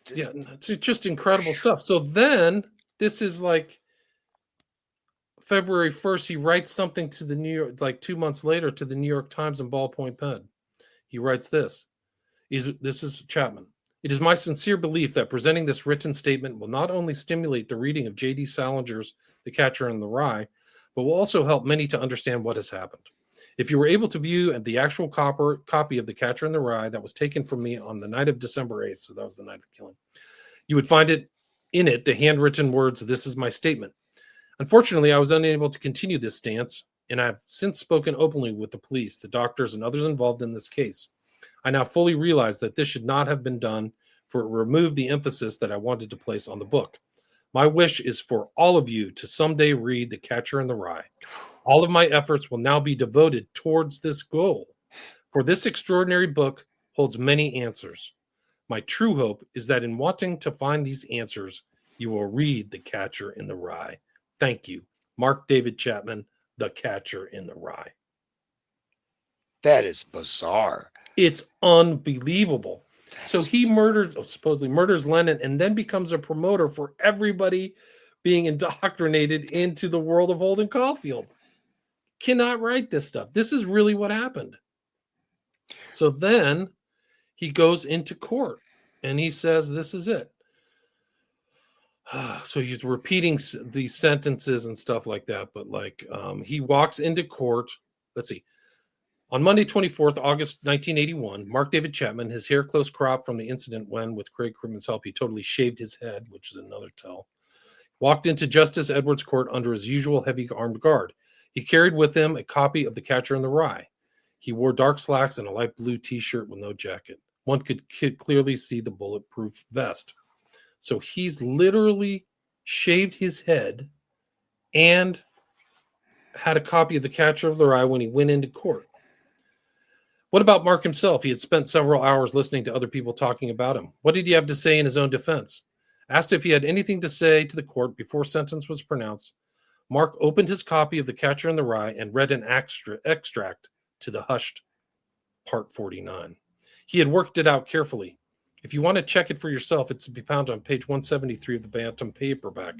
It's just incredible stuff. So then this is like February 1st, he writes something to the New York, like 2 months later, to the New York Times in ballpoint pen. He writes this. This is Chapman. It is my sincere belief that presenting this written statement will not only stimulate the reading of J.D. Salinger's The Catcher in the Rye, but will also help many to understand what has happened. If you were able to view the actual copy of The Catcher in the Rye that was taken from me on the night of December 8th, so that was the night of the killing, you would find in it the handwritten words, "This is my statement." Unfortunately, I was unable to continue this stance, and I have since spoken openly with the police, the doctors, and others involved in this case. I now fully realize that this should not have been done, for it removed the emphasis that I wanted to place on the book. My wish is for all of you to someday read The Catcher in the Rye. All of my efforts will now be devoted towards this goal, for this extraordinary book holds many answers. My true hope is that in wanting to find these answers, you will read The Catcher in the Rye. Thank you. Mark David Chapman, The Catcher in the Rye. That is bizarre. It's unbelievable. So he supposedly murders Lennon, and then becomes a promoter for everybody being indoctrinated into the world of Holden Caulfield. Cannot write this stuff. This is really what happened. So then he goes into court and he says, this is it. So he's repeating these sentences and stuff like that. But he walks into court. Let's see. On Monday, 24th August 1981, Mark David Chapman, his hair close cropped from the incident when, with Craig Crimmins' help, he totally shaved his head, which is another tell, walked into Justice Edwards' court under his usual heavy armed guard. He carried with him a copy of The Catcher in the Rye. He wore dark slacks and a light blue T-shirt with no jacket. One could clearly see the bulletproof vest. So he's literally shaved his head and had a copy of The Catcher of the Rye when he went into court. What about Mark himself? He had spent several hours listening to other people talking about him. What did he have to say in his own defense? Asked if he had anything to say to the court before sentence was pronounced, Mark opened his copy of The Catcher in the Rye and read an extract to the hushed part 49. He had worked it out carefully. If you want to check it for yourself, it's to be found on page 173 of the Bantam paperback.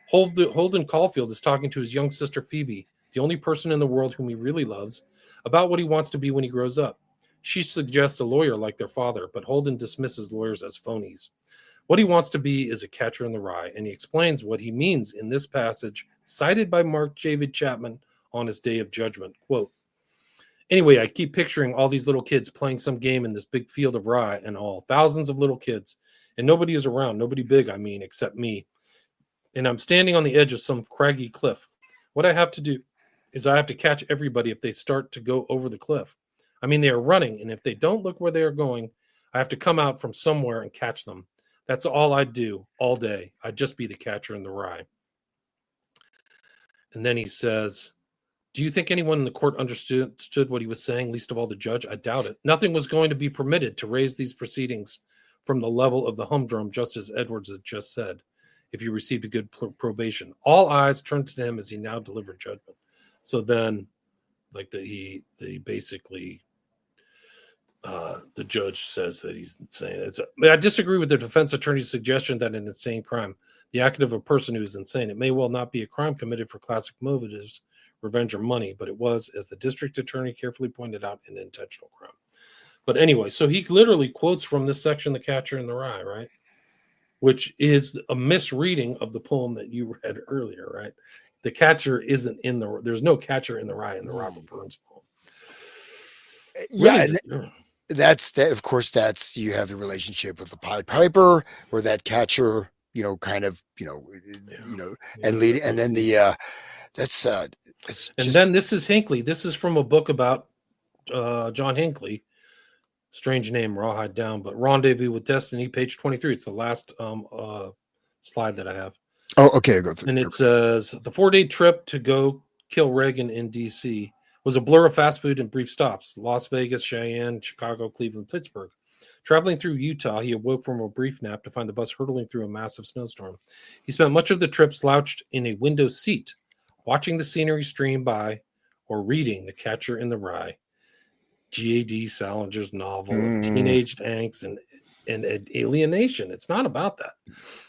Holden Caulfield is talking to his young sister Phoebe, the only person in the world whom he really loves, about what he wants to be when he grows up. She suggests a lawyer like their father, but Holden dismisses lawyers as phonies. What he wants to be is a catcher in the rye, and he explains what he means in this passage cited by Mark David Chapman on his day of judgment. Quote, anyway, I keep picturing all these little kids playing some game in this big field of rye and all, thousands of little kids, and nobody is around, nobody big, I mean, except me. And I'm standing on the edge of some craggy cliff. What I have to do is I have to catch everybody if they start to go over the cliff. I mean, they are running, and if they don't look where they are going, I have to come out from somewhere and catch them. That's all I'd do all day. I'd just be the catcher in the rye. And then he says, do you think anyone in the court understood what he was saying, least of all the judge? I doubt it. Nothing was going to be permitted to raise these proceedings from the level of the humdrum, just as Edwards had just said, if you received a good probation. All eyes turned to him as he now delivered judgment. So then, the judge says that he's insane. I disagree with the defense attorney's suggestion that an insane crime, the act of a person who is insane, it may well not be a crime committed for classic motives, revenge or money, but it was, as the district attorney carefully pointed out, an intentional crime. But anyway, so he literally quotes from this section, The Catcher in the Rye, right? Which is a misreading of the poem that you read earlier, right? The catcher isn't there's no catcher in the rye in the Robert Burns poem. Yeah. That's that. Of course, you have the relationship with the Pied Piper, where that catcher, and leading, and then then this is Hinckley. This is from a book about John Hinckley. Strange name, Rawhide Down, but Rendezvous with Destiny, page 23. It's the last slide that I have. Oh, okay. I'll go through. And it says, the 4-day trip to go kill Reagan in D.C. was a blur of fast food and brief stops. Las Vegas, Cheyenne, Chicago, Cleveland, Pittsburgh. Traveling through Utah, he awoke from a brief nap to find the bus hurtling through a massive snowstorm. He spent much of the trip slouched in a window seat, watching the scenery stream by or reading The Catcher in the Rye, G.A.D. Salinger's novel of teenage angst and alienation. It's not about that.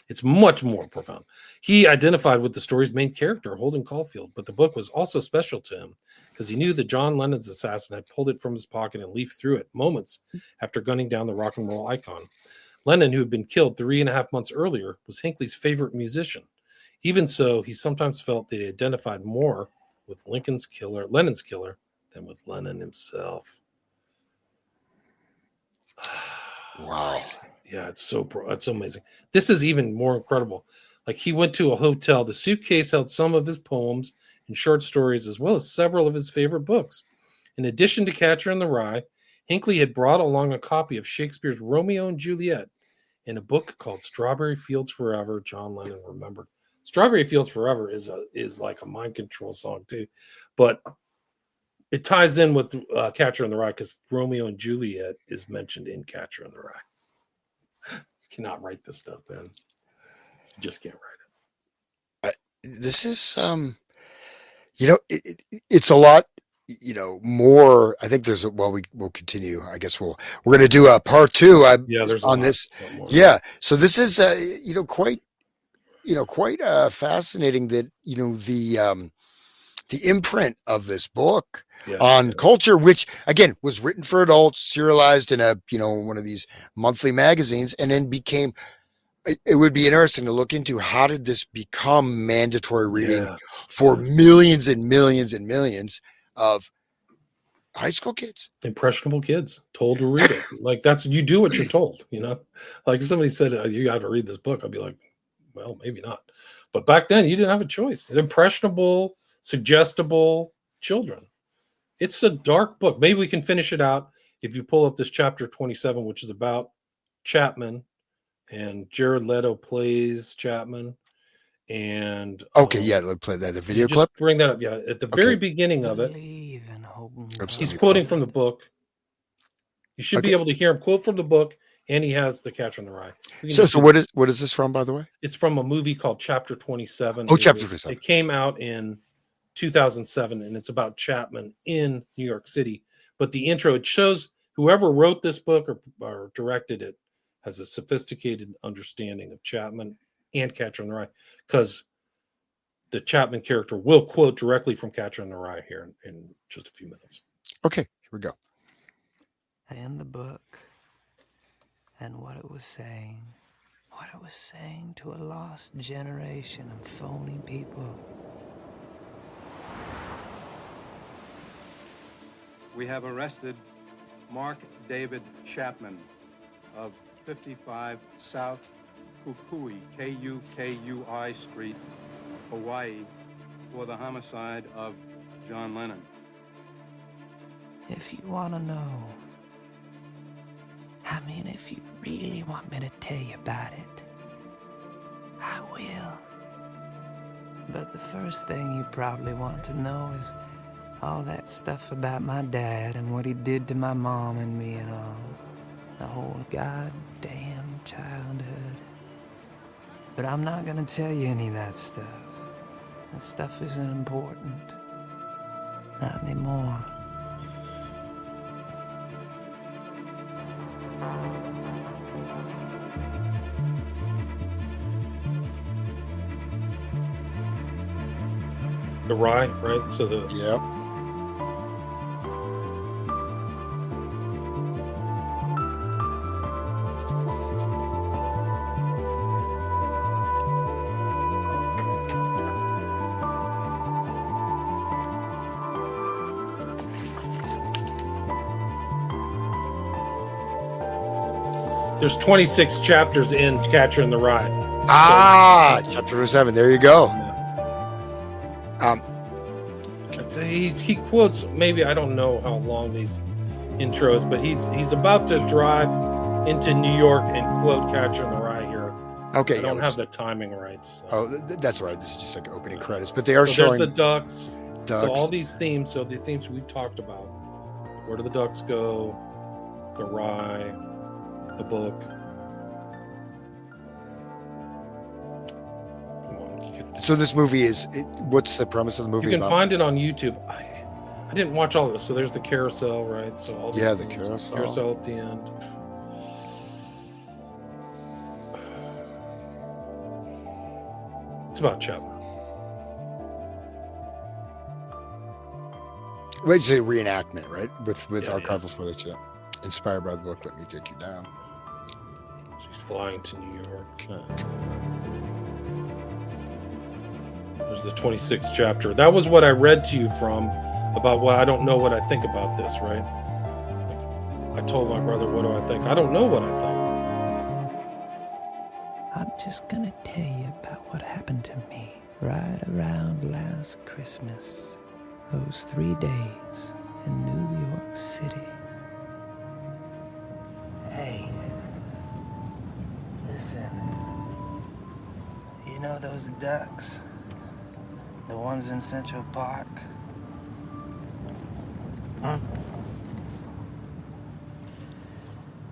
It's much more profound. He identified with the story's main character, Holden Caulfield, but the book was also special to him because he knew that John Lennon's assassin had pulled it from his pocket and leafed through it moments after gunning down the rock and roll icon. Lennon, who had been killed 3.5 months earlier, was Hinckley's favorite musician. Even so, he sometimes felt they identified more with Lennon's killer, than with Lennon himself. Wow. Crazy. Yeah, it's so amazing. This is even more incredible. Like, he went to a hotel. The suitcase held some of his poems and short stories, as well as several of his favorite books. In addition to Catcher in the Rye, Hinckley had brought along a copy of Shakespeare's Romeo and Juliet and a book called Strawberry Fields Forever, John Lennon Remembered. Strawberry Fields Forever is like a mind control song too, but it ties in with Catcher in the Rye because Romeo and Juliet is mentioned in Catcher in the Rye. You cannot write this stuff, man. You just can't write it. This is it's a lot, more. I think there's we'll continue. I guess we're going to do a part 2 There's on this. Yeah. So this is quite fascinating that the imprint of this book on culture, which again was written for adults, serialized in a one of these monthly magazines, and then became. It would be interesting to look into how did this become mandatory reading for millions and millions and millions of high school kids, impressionable kids, told to read it. Like, that's, you do what you're told. Like, if somebody said you got to read this book, I'd be like, well, maybe not. But back then, you didn't have a choice. Impressionable, suggestible children. It's a dark book. Maybe we can finish it out if you pull up this chapter 27, which is about Chapman. And Jared Leto plays Chapman. And let's play that. The video clip. Bring that up. Yeah, at the very beginning of it, he's quoting from the book. You should be able to hear him quote from the book, and he has the Catcher in the Rye. So what is this from, by the way? It's from a movie called Chapter 27. Chapter 27. It came out in 2007, and it's about Chapman in New York City. But the intro, it shows whoever wrote this book or directed it has a sophisticated understanding of Chapman and Catcher in the Rye, because the Chapman character will quote directly from Catcher in the Rye here in just a few minutes. Okay, here we go. And the book, and what it was saying to a lost generation of phony people. We have arrested Mark David Chapman of 55 South Kukui, Kukui Street, Hawaii, for the homicide of John Lennon. If you want to know, if you really want me to tell you about it, I will. But the first thing you probably want to know is all that stuff about my dad and what he did to my mom and me and all. The whole goddamn childhood. But I'm not gonna tell you any of that stuff. That stuff isn't important. Not anymore. The Rye, right? So Yep. there's 26 chapters in Catcher in the Rye. Chapter 7. There you go. He quotes, maybe, I don't know how long these intros, but he's about to drive into New York and quote Catcher in the Rye here. Okay, I don't have the timing right. So. That's right. This is just like opening credits, but they are showing there's the ducks. Ducks. So all these themes. So the themes we've talked about. Where do the ducks go? The Rye, the book. So this movie what's the premise of the movie? You can about? find it on YouTube. I didn't watch all of this. So there's the carousel, right? So all these the carousel. Carousel at the end. It's about Chapman. Wait, it's a reenactment, right? With archival footage, Inspired by the book, Let Me Take You Down. So he's flying to New York. Okay. There's the 26th chapter. That was what I read to you from about what I don't know what I think about this, right? I told my brother, what do I think? I don't know what I think. I'm just gonna tell you about what happened to me right around last Christmas. Those 3 days in New York City. Hey, listen. You know those ducks? The ones in Central Park? Huh?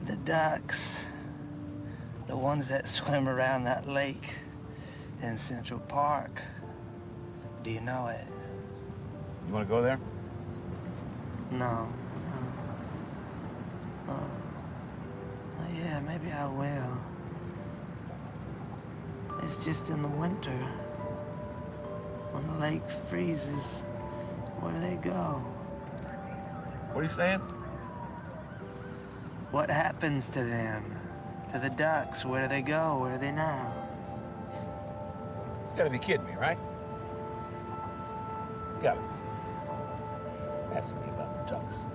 The ducks. The ones that swim around that lake in Central Park. Do you know it? You want to go there? No. Oh, yeah, maybe I will. It's just in the winter. When the lake freezes, where do they go? What are you saying? What happens to them? To the ducks, where do they go? Where are they now? You gotta be kidding me, right? You gotta be. Asking me about the ducks.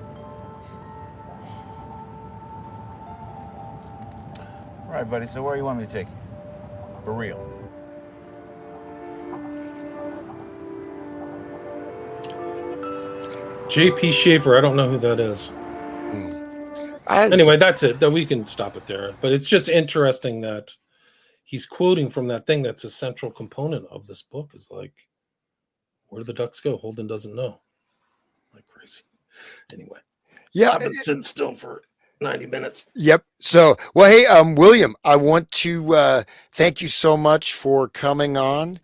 All right, buddy, so where do you want me to take you? For real. J.P. Schaefer, I don't know who that is. Anyway, that's it. We can stop it there. But it's just interesting that he's quoting from that thing that's a central component of this book is like, where do the ducks go? Holden doesn't know. Like crazy. Anyway. Yeah. I've been sitting still for 90 minutes. Yep. So, well, hey, William, I want to thank you so much for coming on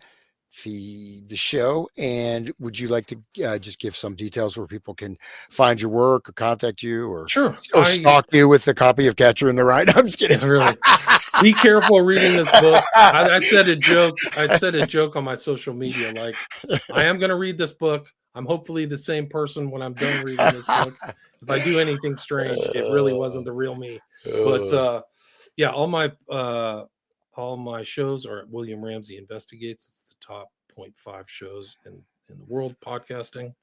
the show. And would you like to just give some details where people can find your work or contact you or Sure. stalk you with a copy of Catcher in the Rye? I'm just kidding. Really. Be careful reading this book. I said a joke. I said a joke on my social media. Like, I am going to read this book. I'm hopefully the same person when I'm done reading this book. If I do anything strange, it really wasn't the real me. But yeah, all my shows are at William Ramsey Investigates. It's the top 0.5 shows in the world podcasting.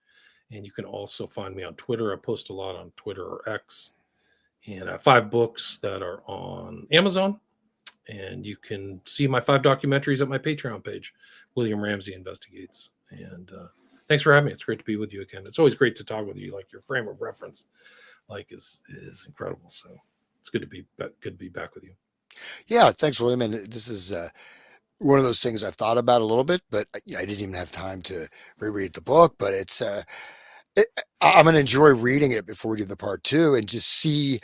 And you can also find me on Twitter. I post a lot on Twitter or X. And I have 5 books that are on Amazon. And you can see my 5 documentaries at my Patreon page, William Ramsey Investigates. And thanks for having me. It's great to be with you again. It's always great to talk with you. Like your frame of reference, like is incredible. So it's good to be back with you. Yeah, thanks, William. And this is one of those things I've thought about a little bit, but I didn't even have time to reread the book. But it's I'm going to enjoy reading it before we do the part 2 and just see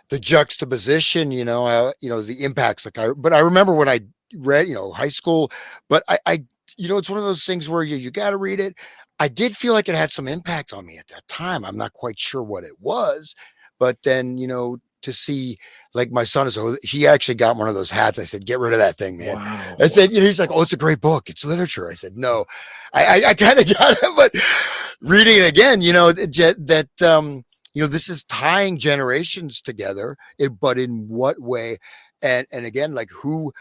the juxtaposition. The impacts. But I remember when I read, high school. But I it's one of those things where you got to read it. I did feel like it had some impact on me at that time. I'm not quite sure what it was, but then, to see, like my son he actually got one of those hats. I said, get rid of that thing, man. Wow. I said, he's like, oh, it's a great book. It's literature. I said, no, I kind of got it, but reading it again, this is tying generations together, but in what way? And again, like who,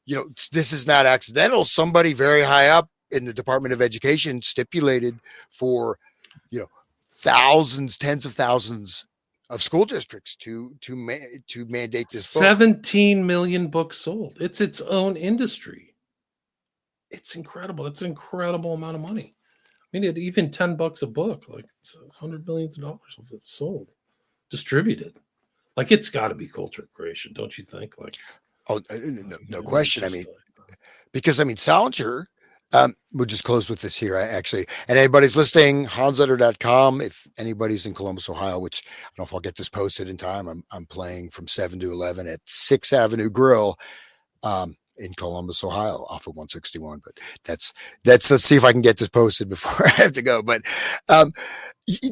this is not accidental. Somebody very high up in the Department of Education stipulated for, thousands, tens of thousands of school districts to mandate this book. 17 million books sold. It's its own industry. It's incredible. It's an incredible amount of money. I mean, even $10 a book, like it's $100 million of it sold, distributed. Like it's got to be culture creation, don't you think? Like, oh, no question. I mean, because Salinger. We'll just close with this here, actually. And anybody's listening, hansletter.com. If anybody's in Columbus, Ohio, which I don't know if I'll get this posted in time. I'm playing from 7 to 11 at 6th Avenue Grill in Columbus, Ohio, off of 161. But that's let's see if I can get this posted before I have to go. But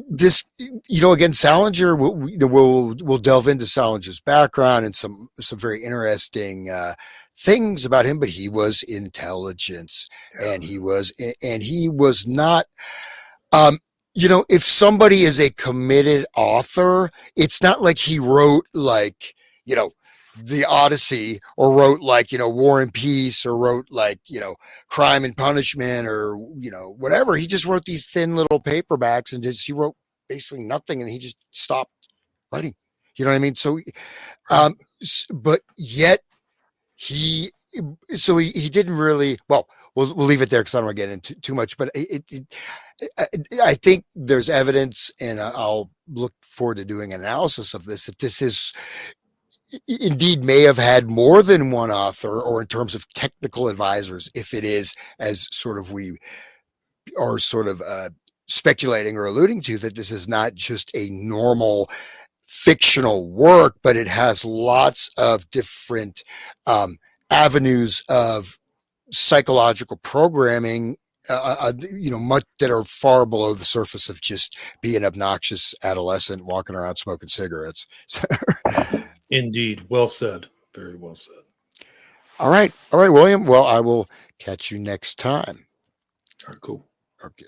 this, again, Salinger, we'll delve into Salinger's background and some very interesting things about him, but he was intelligence and he was not, if somebody is a committed author, it's not like he wrote the Odyssey or wrote like, War and Peace or wrote like, Crime and Punishment or, whatever. He just wrote these thin little paperbacks and he wrote basically nothing and he just stopped writing. You know what I mean? So, but yet he didn't really, well, we'll leave it there because I don't want to get into too much, but I think there's evidence, and I'll look forward to doing an analysis of this, that this is indeed may have had more than one author, or in terms of technical advisors, if it is as sort of we are sort of speculating or alluding to, that this is not just a normal fictional work, but it has lots of different avenues of psychological programming, much that are far below the surface of just being an obnoxious adolescent walking around smoking cigarettes. Indeed. Well said. Very well said. All right, William. Well, I will catch you next time. All right, cool. Okay.